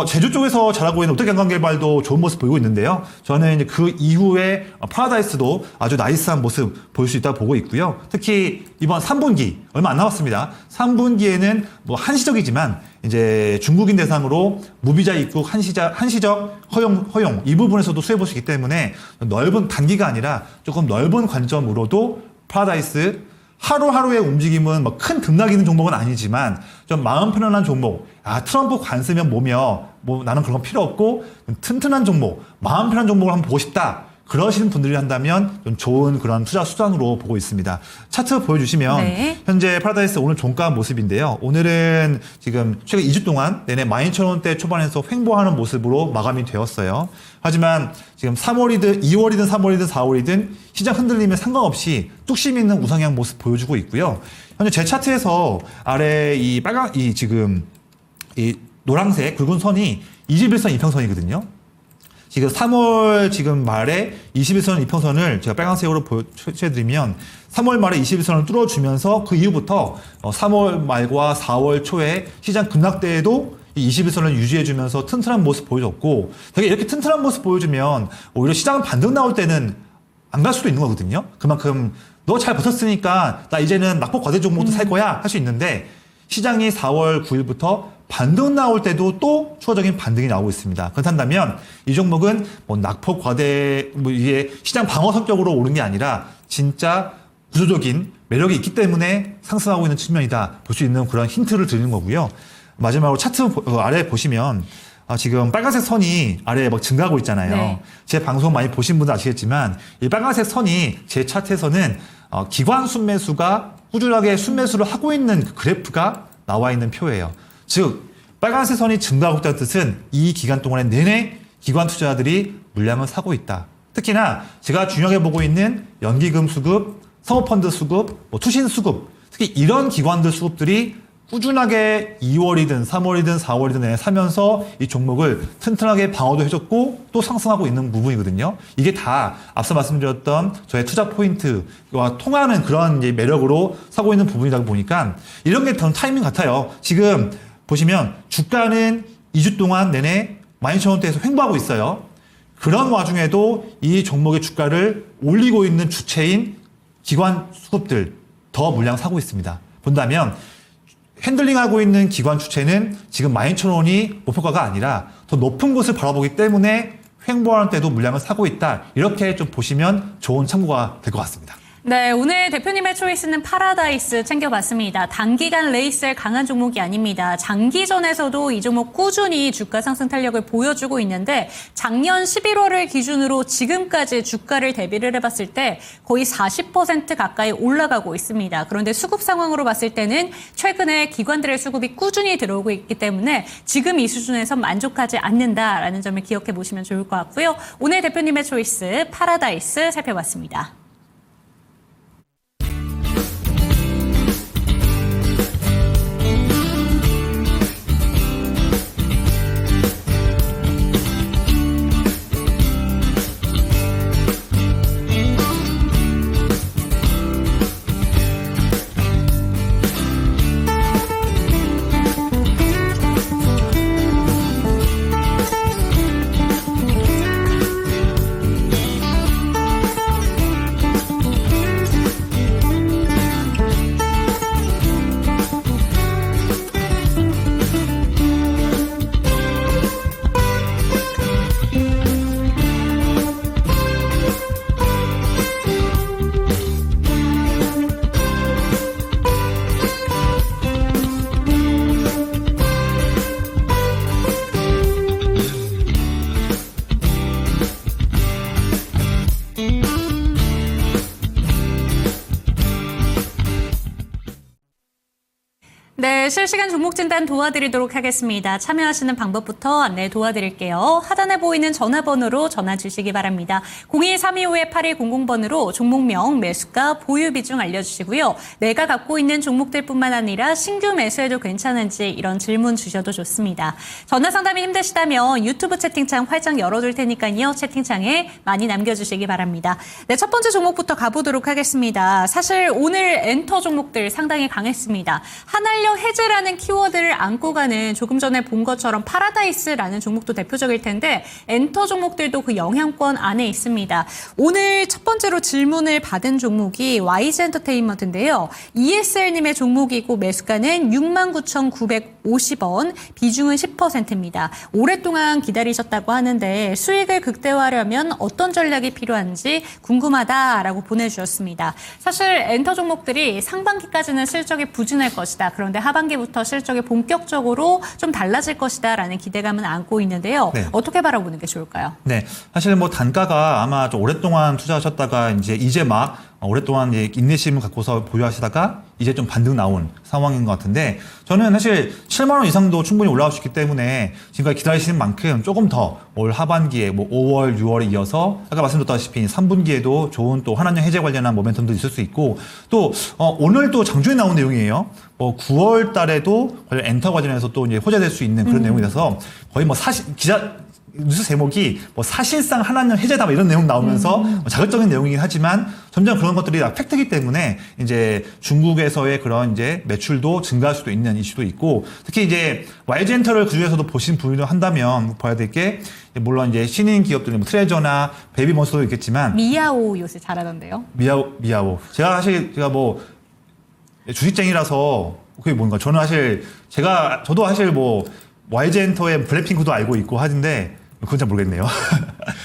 제주 쪽에서 잘하고 있는 롯데관광개발도 좋은 모습 보이고 있는데요. 저는 이제 그 이후에 파라다이스도 아주 나이스한 모습 보일 수 있다고 보고 있고요. 특히 이번 3분기 얼마 안 남았습니다. 3분기에는 뭐 한시적이지만 이제 중국인 대상으로 무비자 입국 한시적 허용 이 부분에서도 수혜 볼 수 있기 때문에 넓은 단기가 아니라 조금 넓은 관점으로도 파라다이스 하루하루의 움직임은 뭐 큰 등락 있는 종목은 아니지만 좀 마음 편안한 종목. 트럼프 관세면 뭐며 뭐 나는 그런 거 필요 없고 튼튼한 종목, 마음 편한 종목을 한번 보고 싶다. 그러시는 분들이 한다면 좀 좋은 그런 투자 수단으로 보고 있습니다. 차트 보여주시면 네. 현재 파라다이스 오늘 종가 모습인데요. 오늘은 지금 최근 2주 동안 내내 12,000원대 초반에서 횡보하는 모습으로 마감이 되었어요. 하지만 지금 3월이든 2월이든 3월이든 4월이든 시장 흔들림에 상관없이 뚝심 있는 우상향 모습 보여주고 있고요. 현재 제 차트에서 아래 이 지금 이 노란색 굵은 선이 21선 이평선이거든요. 지금 3월 지금 말에 21선 이평선을 제가 빨간색으로 표시해드리면 3월 말에 21선을 뚫어주면서 그 이후부터 3월 말과 4월 초에 시장 급락대에도 이 21선을 유지해주면서 튼튼한 모습 보여줬고 되게 이렇게 튼튼한 모습 보여주면 오히려 시장 반등 나올 때는 안 갈 수도 있는 거거든요. 그만큼 너 잘 버텼으니까 나 이제는 낙폭 과대 종목도 살 거야 할 수 있는데 시장이 4월 9일부터 반등 나올 때도 또 추가적인 반등이 나오고 있습니다. 그렇다면 이 종목은 뭐 낙폭 과대 뭐 이게 시장 방어 성격으로 오른 게 아니라 진짜 구조적인 매력이 있기 때문에 상승하고 있는 측면이다 볼 수 있는 그런 힌트를 드리는 거고요. 마지막으로 차트 아래 보시면 지금 빨간색 선이 아래에 막 증가하고 있잖아요. 네. 제 방송 많이 보신 분들 아시겠지만 이 빨간색 선이 제 차트에서는 기관 순매수가 꾸준하게 순매수를 하고 있는 그 그래프가 나와 있는 표예요. 즉 빨간색 선이 증가하고 있다는 뜻은 이 기간 동안에 내내 기관 투자자들이 물량을 사고 있다. 특히나 제가 중요하게 보고 있는 연기금 수급, 사모펀드 수급, 뭐 투신 수급, 특히 이런 기관들 수급들이 꾸준하게 2월이든 3월이든 4월이든 내내 사면서 이 종목을 튼튼하게 방어도 해줬고 또 상승하고 있는 부분이거든요. 이게 다 앞서 말씀드렸던 저의 투자 포인트와 통하는 그런 이제 매력으로 사고 있는 부분이다 보니까 이런 게 더 타이밍 같아요. 지금 보시면 주가는 2주 동안 내내 12,000원대에서 횡보하고 있어요. 그런 와중에도 이 종목의 주가를 올리고 있는 주체인 기관 수급들 더 물량 사고 있습니다. 본다면 핸들링하고 있는 기관 주체는 지금 12,000원이 목표가가 아니라 더 높은 곳을 바라보기 때문에 횡보하는 때도 물량을 사고 있다. 이렇게 좀 보시면 좋은 참고가 될 것 같습니다. 네, 오늘 대표님의 초이스는 파라다이스 챙겨봤습니다. 단기간 레이스의 강한 종목이 아닙니다. 장기전에서도 이 종목 꾸준히 주가 상승 탄력을 보여주고 있는데 작년 11월을 기준으로 지금까지 주가를 대비를 해봤을 때 거의 40% 가까이 올라가고 있습니다. 그런데 수급 상황으로 봤을 때는 최근에 기관들의 수급이 꾸준히 들어오고 있기 때문에 지금 이 수준에서 만족하지 않는다라는 점을 기억해 보시면 좋을 것 같고요. 오늘 대표님의 초이스 파라다이스 살펴봤습니다. 네, 실시간 종목 진단 도와드리도록 하겠습니다. 참여하시는 방법부터 안내 도와드릴게요. 하단에 보이는 전화번호로 전화 주시기 바랍니다. 02-325-8100번으로 종목명, 매수가, 보유 비중 알려주시고요. 내가 갖고 있는 종목들뿐만 아니라 신규 매수해도 괜찮은지 이런 질문 주셔도 좋습니다. 전화 상담이 힘드시다면 유튜브 채팅창 활짝 열어둘 테니까요. 채팅창에 많이 남겨주시기 바랍니다. 네, 첫 번째 종목부터 가보도록 하겠습니다. 사실 오늘 엔터 종목들 상당히 강했습니다. 한알력 해제라는 키워드를 안고 가는 조금 전에 본 것처럼 파라다이스라는 종목도 대표적일 텐데 엔터 종목들도 그 영향권 안에 있습니다. 오늘 첫 번째로 질문을 받은 종목이 YG 엔터테인먼트인데요. ESL님의 종목이고 매수가는 69,950원, 비중은 10%입니다. 오랫동안 기다리셨다고 하는데 수익을 극대화하려면 어떤 전략이 필요한지 궁금하다라고 보내주셨습니다. 사실 엔터 종목들이 상반기까지는 실적이 부진할 것이다. 그런데 하반기부터 실적이 본격적으로 좀 달라질 것이다라는 기대감은 안고 있는데요. 네. 어떻게 바라보는 게 좋을까요? 네. 사실 뭐 단가가 아마 좀 오랫동안 투자하셨다가 이제 막 오랫동안 이제 인내심을 갖고서 보유하시다가 이제 좀 반등 나온 상황인 것 같은데 저는 사실 7만 원 이상도 충분히 올라올 수 있기 때문에 지금까지 기다리시는 만큼 조금 더 올 하반기에 뭐 5월, 6월에 이어서 아까 말씀드렸다시피 3분기에도 좋은 또 환한형 해제 관련한 모멘텀도 있을 수 있고 또 오늘 또 장중에 나온 내용이에요. 9월 달에도 관련 엔터 관련해서 또 이제 호재될 수 있는 그런 내용이라서 거의 뭐 뉴스 제목이 뭐 사실상 한한령 해제다 뭐 이런 내용 나오면서 자극적인 내용이긴 하지만 점점 그런 것들이 다 팩트이기 때문에 이제 중국에서의 그런 이제 매출도 증가할 수도 있는 이슈도 있고 특히 이제 YG엔터를 그중에서도 보신 분이 한다면 봐야 될 게 물론 이제 신인 기업들 뭐 트레저나 베이비몬스터도 있겠지만 미야오 요새 잘하던데요. 미야오 제가 뭐 주식쟁이라서 그게 뭔가 저는 사실 저도 사실 뭐 YG엔터의 블랙핑크도 알고 있고 하는데 그건 잘 모르겠네요.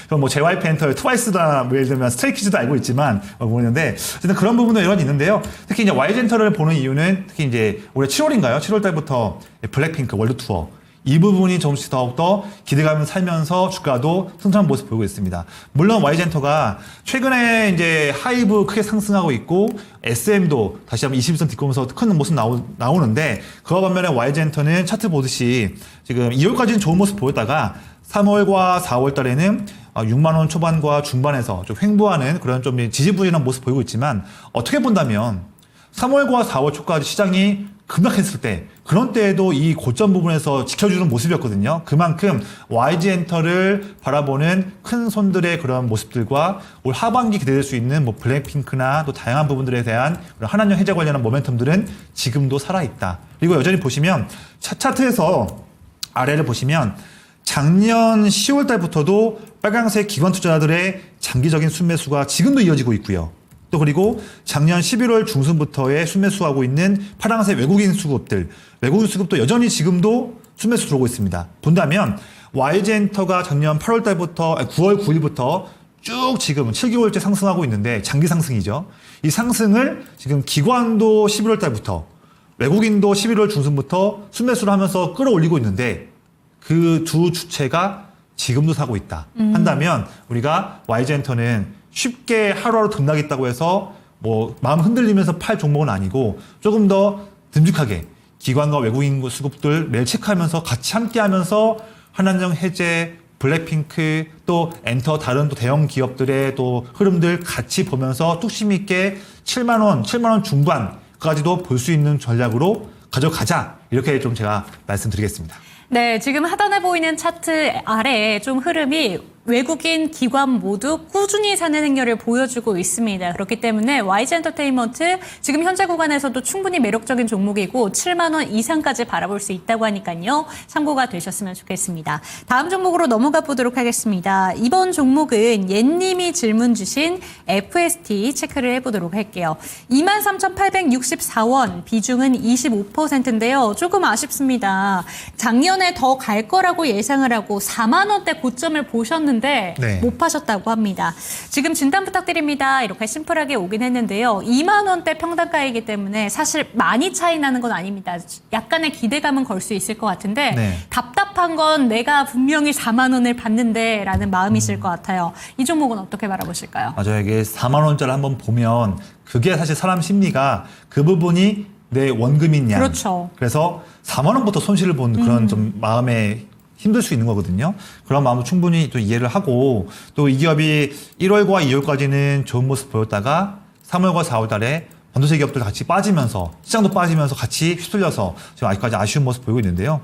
그럼 뭐 JYP 엔터의 트와이스나 뭐 예를 들면 스트레이키즈도 알고 있지만 모르는데 어쨌든 그런 부분도 여러 가지 있는데요. 특히 이제 YG엔터를 보는 이유는 특히 이제 올해 7월인가요? 7월 달부터 블랙핑크 월드 투어 이 부분이 조금씩 더욱더 기대감을 살면서 주가도 성장한 모습 보이고 있습니다. 물론 YG엔터가 최근에 이제 하이브 크게 상승하고 있고 SM도 다시 한번 21선 뒷걸으면서 큰 모습 나오는데 그와 반면에 YG엔터는 차트 보듯이 지금 2월까지는 좋은 모습 보였다가 3월과 4월 달에는 6만 원 초반과 중반에서 좀 횡보하는 그런 좀 지지부진한 모습 보이고 있지만 어떻게 본다면 3월과 4월 초까지 시장이 급락했을 때 그런 때에도 이 고점 부분에서 지켜주는 모습이었거든요. 그만큼 YG엔터를 바라보는 큰 손들의 그런 모습들과 올 하반기 기대될 수 있는 뭐 블랙핑크나 또 다양한 부분들에 대한 한한령 해제 관련한 모멘텀들은 지금도 살아있다. 그리고 여전히 보시면 차트에서 아래를 보시면 작년 10월 달부터도 빨간색 기관 투자자들의 장기적인 순매수가 지금도 이어지고 있고요. 또 그리고 작년 11월 중순부터의 순매수하고 있는 파란색 외국인 수급도 여전히 지금도 순매수 들어오고 있습니다. 본다면 YG엔터가 작년 8월 달부터 9월 9일부터 쭉 지금 7개월째 상승하고 있는데 장기 상승이죠. 이 상승을 지금 기관도 11월 달부터 외국인도 11월 중순부터 순매수를 하면서 끌어올리고 있는데 그 두 주체가 지금도 사고 있다 한다면 우리가 YG엔터는 쉽게 하루하루 등락했다고 해서 뭐 마음 흔들리면서 팔 종목은 아니고 조금 더 듬직하게 기관과 외국인 수급들 매일 체크하면서 같이 함께하면서 한한령 해제, 블랙핑크 또 엔터 다른 또 대형 기업들의 또 흐름들 같이 보면서 뚝심 있게 7만 원 중반까지도 볼 수 있는 전략으로 가져가자 이렇게 좀 제가 말씀드리겠습니다. 네, 지금 하단에 보이는 차트 아래에 좀 흐름이 외국인 기관 모두 꾸준히 사는 행렬을 보여주고 있습니다. 그렇기 때문에 YG엔터테인먼트 지금 현재 구간에서도 충분히 매력적인 종목이고 7만 원 이상까지 바라볼 수 있다고 하니까요. 참고가 되셨으면 좋겠습니다. 다음 종목으로 넘어가 보도록 하겠습니다. 이번 종목은 옛님이 질문 주신 FST 체크를 해보도록 할게요. 23,864원 비중은 25%인데요. 조금 아쉽습니다. 작년에 더 갈 거라고 예상을 하고 4만 원대 고점을 보셨는데 네. 못 파셨다고 합니다. 지금 진단 부탁드립니다. 이렇게 심플하게 오긴 했는데요. 2만 원대 평단가이기 때문에 사실 많이 차이 나는 건 아닙니다. 약간의 기대감은 걸 수 있을 것 같은데 네. 답답한 건 내가 분명히 4만 원을 받는데 라는 마음이 있을 것 같아요. 이 종목은 어떻게 바라보실까요? 맞아요. 이게 4만 원짜리 한번 보면 그게 사실 사람 심리가 그 부분이 내 원금인 양. 그렇죠. 그래서 4만 원부터 손실을 본 그런 좀 마음에 힘들 수 있는 거거든요. 그런 마음을 충분히 또 이해를 하고 또 이 기업이 1월과 2월까지는 좋은 모습 보였다가 3월과 4월 달에 반도체 기업들 같이 빠지면서 시장도 빠지면서 같이 휩쓸려서 지금 아직까지 아쉬운 모습 보이고 있는데요.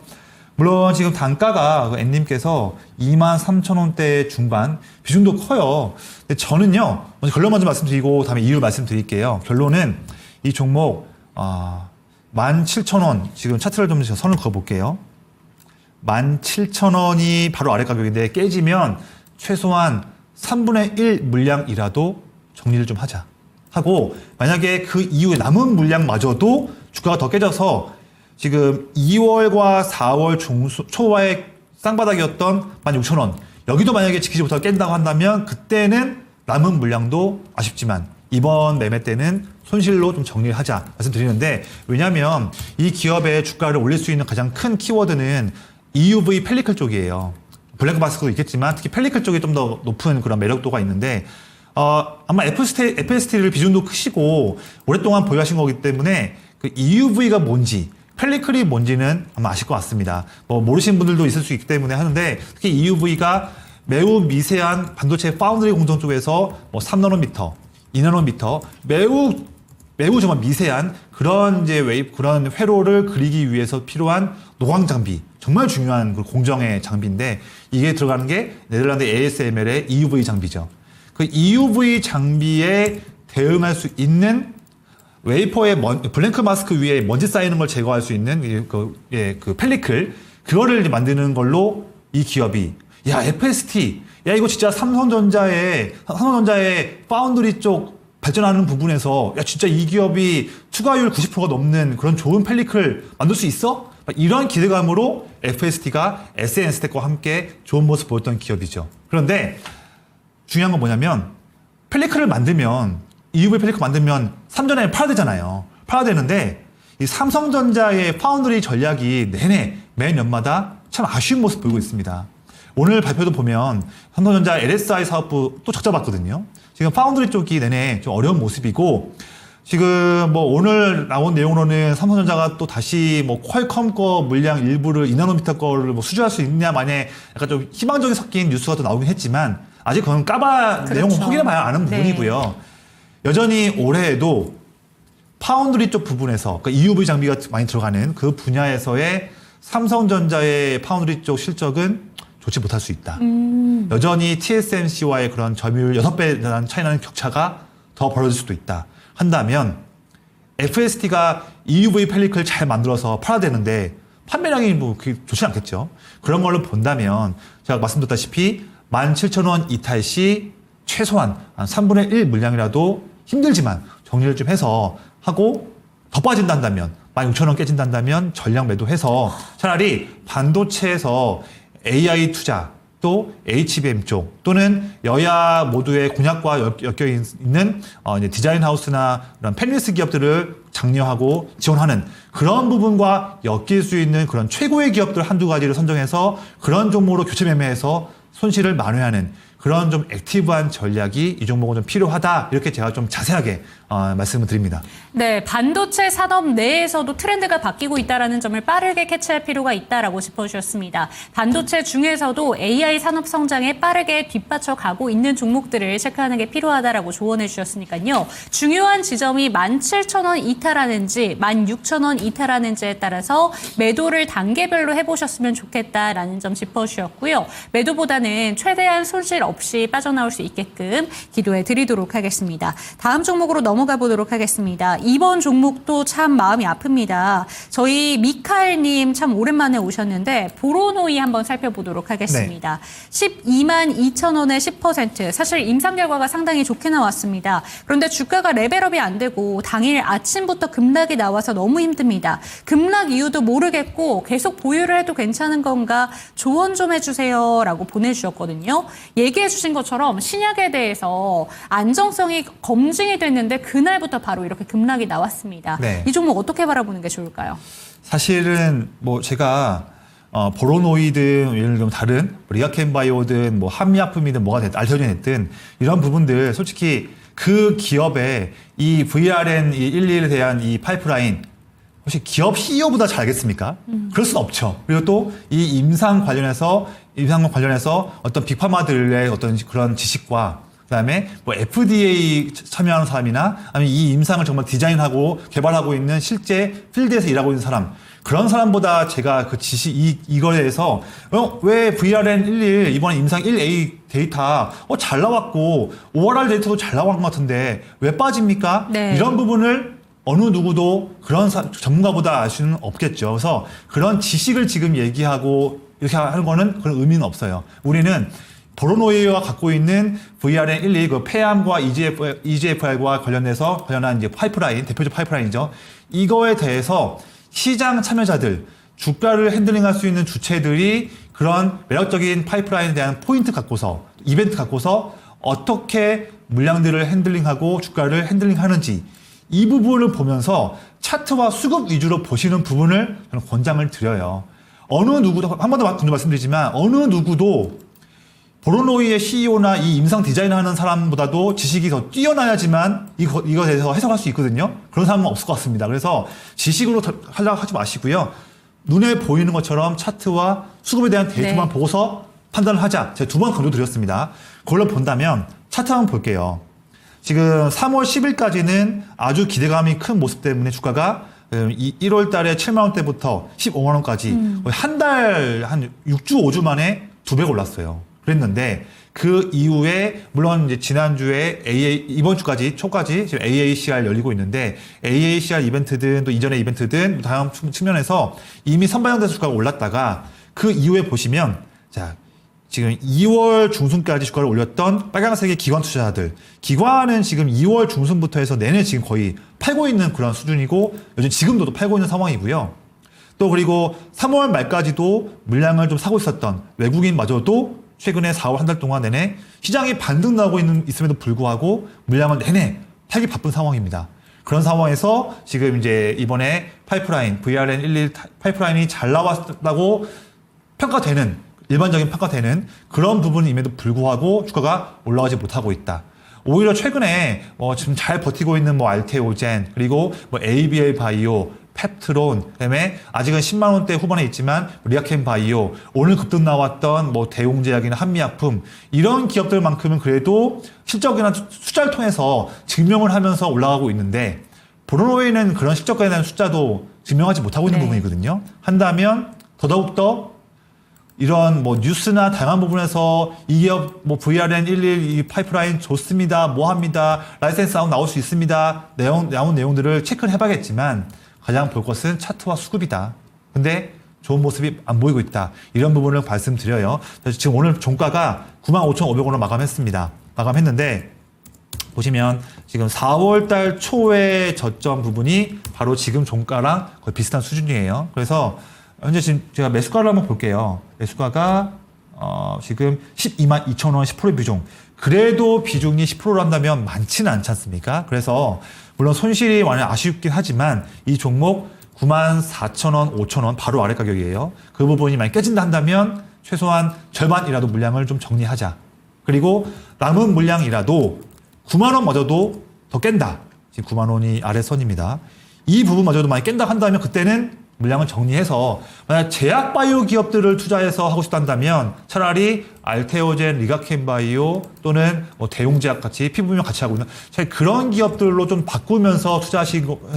물론 지금 단가가 N님께서 23,000원대 중반 비중도 커요. 근데 저는요. 결론 먼저 말씀드리고 다음에 이유 말씀드릴게요. 결론은 이 종목 17,000원 지금 차트를 좀 선을 그어볼게요. 17,000원이 바로 아래 가격인데 깨지면 최소한 3분의 1 물량이라도 정리를 좀 하자 하고 만약에 그 이후에 남은 물량마저도 주가가 더 깨져서 지금 2월과 4월 초와의 쌍바닥이었던 16,000원 여기도 만약에 지키지 못하고 깬다고 한다면 그때는 남은 물량도 아쉽지만 이번 매매 때는 손실로 좀 정리를 하자 말씀드리는데 왜냐하면 이 기업의 주가를 올릴 수 있는 가장 큰 키워드는 EUV 펠리클 쪽이에요. 블랙박스도 있겠지만 특히 펠리클 쪽이 좀 더 높은 그런 매력도가 있는데 아마 FST를 비중도 크시고 오랫동안 보유하신 거기 때문에 그 EUV가 뭔지 펠리클이 뭔지는 아마 아실 것 같습니다. 뭐 모르시는 분들도 있을 수 있기 때문에 하는데 특히 EUV가 매우 미세한 반도체 파운드리 공정 쪽에서 뭐 3나노미터, 2나노미터 매우 정말 미세한 그런 이제 그런 회로를 그리기 위해서 필요한 노광 장비 정말 중요한 그 공정의 장비인데 이게 들어가는 게 네덜란드 ASML의 EUV 장비죠. 그 EUV 장비에 대응할 수 있는 웨이퍼의 블랭크 마스크 위에 먼지 쌓이는 걸 제거할 수 있는 그 펠리클 그거를 이제 만드는 걸로 이 기업이 야 FST 야 이거 진짜 삼성전자의 파운드리 쪽 발전하는 부분에서 야 진짜 이 기업이 추가율 90%가 넘는 그런 좋은 펠리클 만들 수 있어? 이런 기대감으로 FST가 SNS텍과 함께 좋은 모습 보였던 기업이죠. 그런데 중요한 건 뭐냐면 펠리클을 만들면 EUV 펠리클 만들면 3전에 팔아야 되잖아요. 팔아야 되는데 이 삼성전자의 파운드리 전략이 내내 매 년마다 참 아쉬운 모습 보이고 있습니다. 오늘 발표도 보면 삼성전자 LSI 사업부 또 적자 봤거든요. 지금 파운드리 쪽이 내내 좀 어려운 모습이고 지금 뭐 오늘 나온 내용으로는 삼성전자가 또 다시 뭐 퀄컴 거 물량 일부를 2나노미터 거를 뭐 수주할 수 있냐 만에 약간 좀 희망적이 섞인 뉴스가 또 나오긴 했지만 아직 그건 그렇죠. 내용 확인해봐야 아는 부분이고요. 여전히 올해에도 파운드리 쪽 부분에서 그러니까 EUV 장비가 많이 들어가는 그 분야에서의 삼성전자의 파운드리 쪽 실적은 좋지 못할 수 있다. 여전히 TSMC와의 그런 점유율 6배 대한 차이 나는 격차가 더 벌어질 수도 있다. 한다면 FST가 EUV 펠리클 잘 만들어서 팔아야 되는데 판매량이 뭐 그게 좋지 않겠죠. 그런 걸로 본다면 제가 말씀드렸다시피 17,000원 이탈 시 최소한 한 3분의 1 물량이라도 힘들지만 정리를 좀 해서 하고 더 빠진다면 16,000원 깨진다면 전량 매도해서 차라리 반도체에서 AI 투자 또 HBM 쪽 또는 여야 모두의 공약과 엮여 있는 이제 디자인 하우스나 그런 펜리스 기업들을 장려하고 지원하는 그런 부분과 엮일 수 있는 그런 최고의 기업들 한두 가지를 선정해서 그런 종목으로 교체 매매해서 손실을 만회하는 그런 좀 액티브한 전략이 이 종목은 좀 필요하다. 이렇게 제가 좀 자세하게 말씀을 드립니다. 네, 반도체 산업 내에서도 트렌드가 바뀌고 있다는 점을 빠르게 캐치할 필요가 있다라고 짚어주셨습니다. 반도체 중에서도 AI 산업 성장에 빠르게 뒷받쳐 가고 있는 종목들을 체크하는 게 필요하다라고 조언해 주셨으니까요. 중요한 지점이 17,000원 이탈하는지 16,000원 이탈하는지에 따라서 매도를 단계별로 해보셨으면 좋겠다라는 점 짚어주셨고요. 매도보다는 최대한 손실 없이 빠져나올 수 있게끔 기도해 드리도록 하겠습니다. 다음 종목으로 넘어가 보도록 하겠습니다. 이번 종목도 참 마음이 아픕니다. 저희 미카엘님 참 오랜만에 오셨는데 보로노이 한번 살펴보도록 하겠습니다. 네. 122,000원에 10%. 사실 임상 결과가 상당히 좋게 나왔습니다. 그런데 주가가 레벨업이 안 되고 당일 아침부터 급락이 나와서 너무 힘듭니다. 급락 이유도 모르겠고 계속 보유를 해도 괜찮은 건가 조언 좀 해주세요 라고 보내주셨거든요. 얘기해 주신 것처럼 신약에 대해서 안정성이 검증이 됐는데 그날부터 바로 이렇게 급락이 나왔습니다. 네. 이 종목 어떻게 바라보는 게 좋을까요? 사실은 뭐 제가 보로노이든 예를 들면 다른 리아켄바이오든 뭐 한미약품이든 뭐가 됐든 알테오젠이 됐든 이런 부분들 솔직히 그 기업의 이 VRN11에 대한 이 파이프라인 혹시 기업 CEO보다 잘 알겠습니까? 그럴 수는 없죠. 그리고 또 이 임상 관련해서 어떤 빅파마들의 어떤 그런 지식과 그다음에 뭐 FDA 참여하는 사람이나 아니면 이 임상을 정말 디자인하고 개발하고 있는 실제 필드에서 일하고 있는 사람 그런 사람보다 제가 그 지식 이거에 대해서 왜 VRN11 이번에 임상 1A 데이터 잘 나왔고 ORR 데이터도 잘 나온 것 같은데 왜 빠집니까? 네. 이런 부분을 어느 누구도 그런 전문가보다 알 수는 없겠죠. 그래서 그런 지식을 지금 얘기하고 이렇게 하는 거는 그런 의미는 없어요. 우리는 보로노이와 갖고 있는 VRN12 그 폐암과 EGFR과 관련한 이제 파이프라인, 대표적 파이프라인이죠. 이거에 대해서 시장 참여자들, 주가를 핸들링할 수 있는 주체들이 그런 매력적인 파이프라인에 대한 포인트 갖고서, 이벤트 갖고서 어떻게 물량들을 핸들링하고 주가를 핸들링하는지 이 부분을 보면서 차트와 수급 위주로 보시는 부분을 저는 권장을 드려요. 어느 누구도, 한 번 더 말씀드리지만 어느 누구도 보로노이의 CEO나 이 임상 디자인하는 사람보다도 지식이 더 뛰어나야지만 이거에 대해서 해석할 수 있거든요. 그런 사람은 없을 것 같습니다. 그래서 지식으로 하려고 하지 마시고요. 눈에 보이는 것처럼 차트와 수급에 대한 데이터만 네. 보고서 판단을 하자. 제가 2번 강조드렸습니다. 그걸로 본다면 차트 한번 볼게요. 지금 3월 10일까지는 아주 기대감이 큰 모습 때문에 주가가 이 1월 달에 7만 원대부터 15만 원까지 거의 한 달, 한 6주, 5주 만에 2배 올랐어요. 그랬는데 그 이후에 물론 이제 지난주에 이번 주까지 초까지 지금 AACR 열리고 있는데 AACR 이벤트든 또 이전의 이벤트든 다음 측면에서 이미 선반영된 주가가 올랐다가 그 이후에 보시면 자 지금 2월 중순까지 주가를 올렸던 빨간색의 기관 투자자들 기관은 지금 2월 중순부터 해서 내내 지금 거의 팔고 있는 그런 수준이고 요즘 지금도 또 팔고 있는 상황이고요. 또 그리고 3월 말까지도 물량을 좀 사고 있었던 외국인마저도 최근에 4월 한 달 동안 내내 시장이 반등 나오고 있음에도 불구하고 물량을 내내 팔기 바쁜 상황입니다. 그런 상황에서 지금 이제 이번에 파이프라인, VRN11 파이프라인이 잘 나왔다고 평가되는, 일반적인 평가되는 그런 부분임에도 불구하고 주가가 올라가지 못하고 있다. 오히려 최근에 지금 잘 버티고 있는 알테오젠, 그리고 ABL 바이오, 펩트론, 그다음에 아직은 10만 원대 후반에 있지만 리아켐 바이오, 오늘 급등 나왔던 대용제약이나 한미약품 이런 기업들만큼은 그래도 실적이나 숫자를 통해서 증명을 하면서 올라가고 있는데 브로노웨이는 그런 실적에 대한 숫자도 증명하지 못하고 있는 부분이거든요. 한다면 더더욱더 이런 뉴스나 다양한 부분에서 이 기업 VRN11 이 파이프라인 좋습니다, 합니다, 라이센스 아웃 나올 수 있습니다, 나온 내용들을 체크를 해봐야겠지만 가장 볼 것은 차트와 수급이다. 근데 좋은 모습이 안 보이고 있다. 이런 부분을 말씀드려요. 지금 오늘 종가가 95,500원으로 마감했습니다. 마감했는데 보시면 지금 4월 달 초의 저점 부분이 바로 지금 종가랑 거의 비슷한 수준이에요. 그래서 현재 지금 제가 매수가를 한번 볼게요. 매수가가 지금 12만 2천원 10% 비중. 그래도 비중이 10%로 한다면 많지는 않지 않습니까? 그래서 물론 손실이 많이 아쉽긴 하지만 이 종목 94,000원, 5,000원 바로 아래 가격이에요. 그 부분이 많이 깨진다 한다면 최소한 절반이라도 물량을 좀 정리하자. 그리고 남은 물량이라도 9만 원마저도 더 깬다. 지금 9만 원이 아래 선입니다. 이 부분마저도 많이 깬다 한다면 그때는 물량을 정리해서 만약 제약 바이오 기업들을 투자해서 하고 싶다면 차라리 알테오젠, 리가켐 바이오 또는 대용제약 같이 피부미용 같이 하고 있는 차라리 그런 기업들로 좀 바꾸면서 투자하시고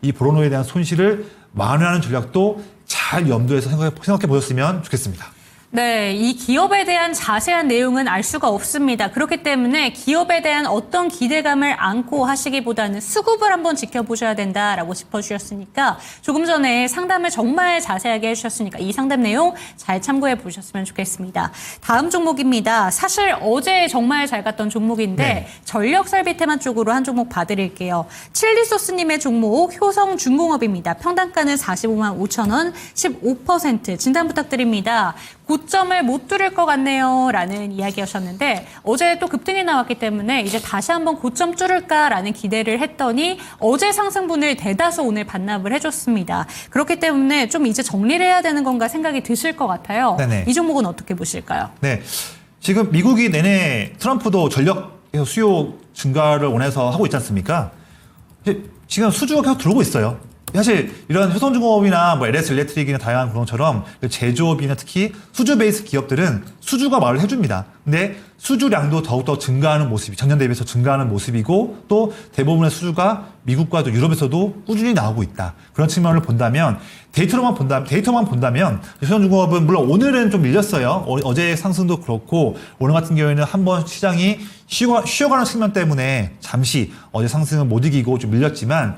이 브로노에 대한 손실을 완화하는 전략도 잘 염두에서 생각해 보셨으면 좋겠습니다. 네, 이 기업에 대한 자세한 내용은 알 수가 없습니다. 그렇기 때문에 기업에 대한 어떤 기대감을 안고 하시기보다는 수급을 한번 지켜보셔야 된다라고 짚어주셨으니까 조금 전에 상담을 정말 자세하게 해주셨으니까 이 상담 내용 잘 참고해 보셨으면 좋겠습니다. 다음 종목입니다. 사실 어제 정말 잘 갔던 종목인데 전력설비 테마 쪽으로 한 종목 봐드릴게요. 칠리소스님의 종목 효성중공업입니다. 평단가는 45만 5천 원, 15% 진단 부탁드립니다. 고점을 못 뚫을 것 같네요 라는 이야기하셨는데 어제 또 급등이 나왔기 때문에 이제 다시 한번 고점 뚫을까라는 기대를 했더니 어제 상승분을 대다수 오늘 반납을 해줬습니다. 그렇기 때문에 좀 이제 정리를 해야 되는 건가 생각이 드실 것 같아요. 네네. 이 종목은 어떻게 보실까요? 네, 지금 미국이 내내 트럼프도 전력 수요 증가를 원해서 하고 있지 않습니까? 지금 수주가 계속 들어오고 있어요. 사실 이런 효성중공업이나 LS 일렉트릭이나 다양한 그런처럼 제조업이나 특히 수주 베이스 기업들은 수주가 말을 해줍니다. 근데 수주량도 더욱더 증가하는 모습이 작년 대비해서 증가하는 모습이고 또 대부분의 수주가 미국과 또 유럽에서도 꾸준히 나오고 있다. 그런 측면을 본다면 데이터만 본다면 효성중공업은 물론 오늘은 좀 밀렸어요. 어제 상승도 그렇고 오늘 같은 경우에는 한번 시장이 쉬어가는 측면 때문에 잠시 어제 상승은 못 이기고 좀 밀렸지만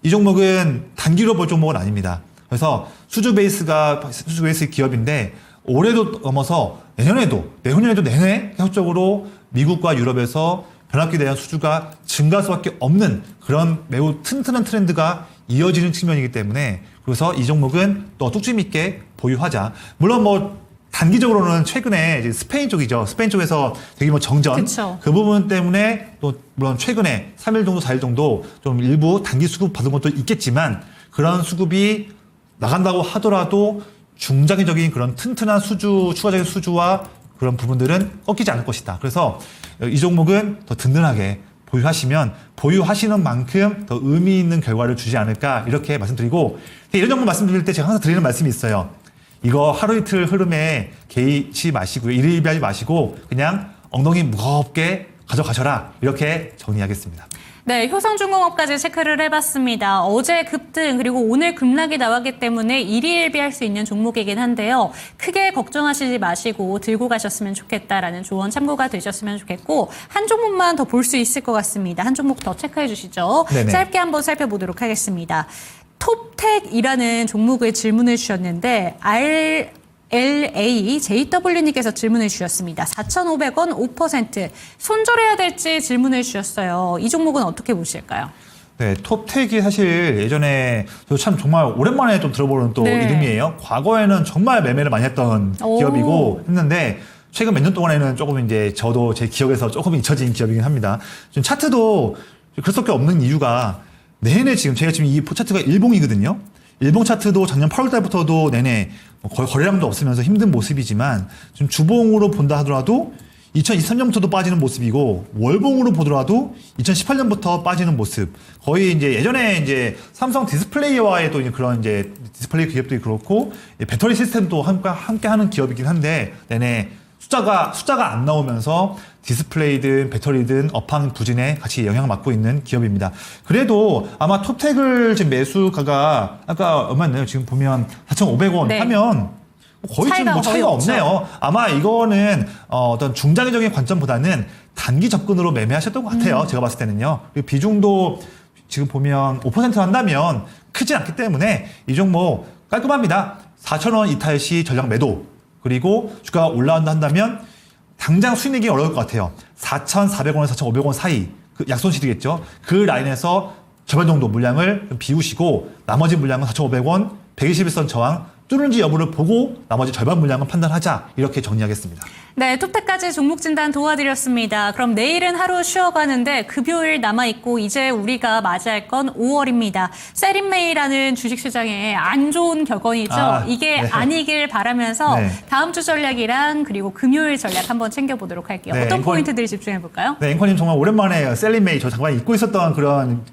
이 종목은 단기로 볼 종목은 아닙니다. 그래서 수주 베이스 기업인데 올해도 넘어서 내년에도 내내 계속적으로 미국과 유럽에서 변압기에 대한 수주가 증가할 수밖에 없는 그런 매우 튼튼한 트렌드가 이어지는 측면이기 때문에 그래서 이 종목은 또 뚝심 있게 보유하자. 물론 단기적으로는 최근에 이제 스페인 쪽이죠. 스페인 쪽에서 되게 정전. 그쵸. 그 부분 때문에 또 물론 최근에 3일 정도, 4일 정도 좀 일부 단기 수급 받은 것도 있겠지만 그런 수급이 나간다고 하더라도 중장기적인 그런 튼튼한 추가적인 수주와 그런 부분들은 꺾이지 않을 것이다. 그래서 이 종목은 더 든든하게 보유하시는 만큼 더 의미 있는 결과를 주지 않을까 이렇게 말씀드리고 이런 정보 말씀드릴 때 제가 항상 드리는 말씀이 있어요. 이거 하루 이틀 흐름에 개의치 마시고요. 일일비하지 마시고 그냥 엉덩이 무겁게 가져가셔라. 이렇게 정리하겠습니다. 네, 효성중공업까지 체크를 해봤습니다. 어제 급등 그리고 오늘 급락이 나왔기 때문에 일희일비할 수 있는 종목이긴 한데요. 크게 걱정하시지 마시고 들고 가셨으면 좋겠다라는 조언 참고가 되셨으면 좋겠고 한 종목만 더 볼 수 있을 것 같습니다. 한 종목 더 체크해 주시죠. 네네. 짧게 한번 살펴보도록 하겠습니다. 톱텍이라는 종목을 질문을 주셨는데 LAJW님께서 질문을 주셨습니다. 4,500원 5% 손절해야 될지 질문을 주셨어요. 이 종목은 어떻게 보실까요? 네, 톱텍이 사실 예전에 저 참 정말 오랜만에 좀 들어보는 또 네. 이름이에요. 과거에는 정말 매매를 많이 했던 오. 기업이고 했는데 최근 몇 년 동안에는 조금 이제 저도 제 기억에서 조금 잊혀진 기업이긴 합니다. 지금 차트도 그럴 수밖에 없는 이유가 내내 지금 제가 지금 이 차트가 일봉이거든요. 일봉 차트도 작년 8월 달부터도 내내 거의 거래량도 없으면서 힘든 모습이지만 지금 주봉으로 본다 하더라도 2023년부터도 빠지는 모습이고 월봉으로 보더라도 2018년부터 빠지는 모습. 거의 이제 예전에 이제 삼성 디스플레이와의 또 이제 그런 이제 디스플레이 기업도 그렇고 배터리 시스템도 함께 하는 기업이긴 한데 내내 숫자가 안 나오면서 디스플레이든 배터리든 업황 부진에 같이 영향을 받고 있는 기업입니다. 그래도 아마 톱텍을 지금 매수가가 아까 얼마였나요? 지금 보면 4,500원 네. 하면 거의 지금 뭐 차이가 거의 없죠. 없네요. 아마 이거는 어떤 중장기적인 관점보다는 단기 접근으로 매매하셨던 것 같아요. 제가 봤을 때는요. 그리고 비중도 지금 보면 5% 한다면 크진 않기 때문에 이 종목 깔끔합니다. 4,000원 이탈 시 전략 매도. 그리고 주가가 올라간다 한다면 당장 수익 내기 어려울 것 같아요. 4,400원에서 4,500원 사이 그 약손실이겠죠. 그 라인에서 절반 정도 물량을 좀 비우시고 나머지 물량은 4,500원 121선 저항 뚫는지 여부를 보고 나머지 절반 물량은 판단하자 이렇게 정리하겠습니다. 네, 톱텍까지 종목 진단 도와드렸습니다. 그럼 내일은 하루 쉬어가는데 급요일 남아있고 이제 우리가 맞이할 건 5월입니다. 세린메이라는 주식시장에 안 좋은 격언이죠. 이게 네. 아니길 바라면서 네. 다음 주 전략이랑 그리고 금요일 전략 한번 챙겨보도록 할게요. 네, 어떤 앵커님- 포인트들 집중해볼까요? 네, 앵커님 정말 오랜만에 셀리메이 저 잠깐 잊고 있었던 그런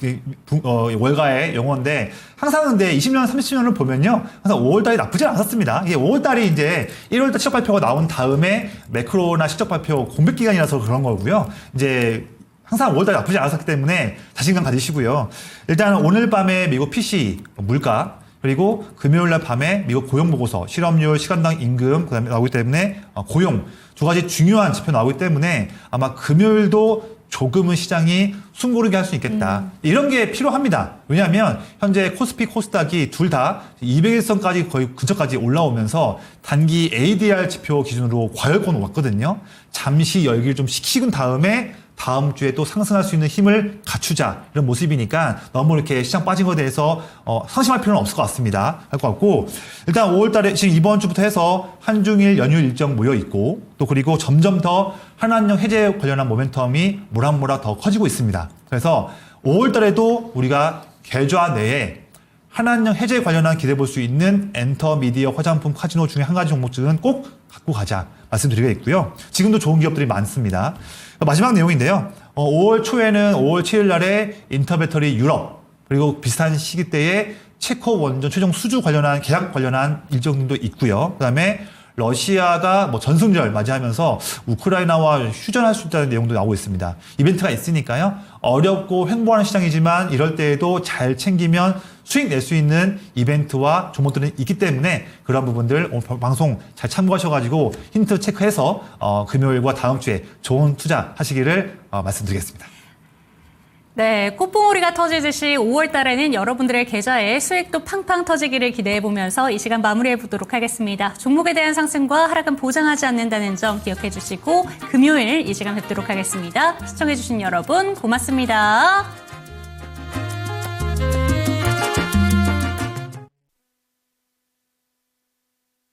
월가의 용어인데 항상 근데 20년, 30년을 보면요. 항상 5월달이 나쁘지 않았습니다. 이게 5월달이 이제 1월달 실적 발표가 나온 다음에 매크로나 실적 발표 공백 기간이라서 그런 거고요. 이제 항상 5월달이 나쁘지 않았기 때문에 자신감 가지시고요. 일단 오늘 밤에 미국 PC 물가 그리고 금요일날 밤에 미국 고용 보고서, 실업률, 시간당 임금 그다음에 나오기 때문에 고용 두 가지 중요한 지표 나오기 때문에 아마 금요일도 조금은 시장이 숨고르게 할 수 있겠다. 이런 게 필요합니다. 왜냐하면 현재 코스피, 코스닥이 둘 다 200일선까지 거의 근처까지 올라오면서 단기 ADR 지표 기준으로 과열권 왔거든요. 잠시 열기를 좀 식힌 다음에 다음 주에 또 상승할 수 있는 힘을 갖추자 이런 모습이니까 너무 이렇게 시장 빠진 것에 대해서 상심할 필요는 없을 것 같습니다. 할 것 같고 일단 5월달에 지금 이번 주부터 해서 한중일 연휴 일정 모여 있고 또 그리고 점점 더 한한령 해제 관련한 모멘텀이 모락모락 더 커지고 있습니다. 그래서 5월달에도 우리가 계좌 내에 한한령 해제 관련한 기대해 볼 수 있는 엔터, 미디어, 화장품, 카지노 중에 한 가지 종목들은 꼭 갖고 가자 말씀드리겠고요. 지금도 좋은 기업들이 많습니다. 마지막 내용인데요. 5월 초에는 5월 7일 날에 인터배터리 유럽 그리고 비슷한 시기 때에 체코 원전 최종 수주 관련한 계약 관련한 일정도 있고요. 그다음에 러시아가 뭐 전승절 맞이하면서 우크라이나와 휴전할 수 있다는 내용도 나오고 있습니다. 이벤트가 있으니까요. 어렵고 횡보하는 시장이지만 이럴 때에도 잘 챙기면 수익 낼 수 있는 이벤트와 종목들이 있기 때문에 그런 부분들 오늘 방송 잘 참고하셔가지고 힌트 체크해서 금요일과 다음 주에 좋은 투자 하시기를 말씀드리겠습니다. 네, 꽃봉오리가 터지듯이 5월 달에는 여러분들의 계좌에 수익도 팡팡 터지기를 기대해보면서 이 시간 마무리해보도록 하겠습니다. 종목에 대한 상승과 하락은 보장하지 않는다는 점 기억해 주시고 금요일 이 시간 뵙도록 하겠습니다. 시청해주신 여러분 고맙습니다.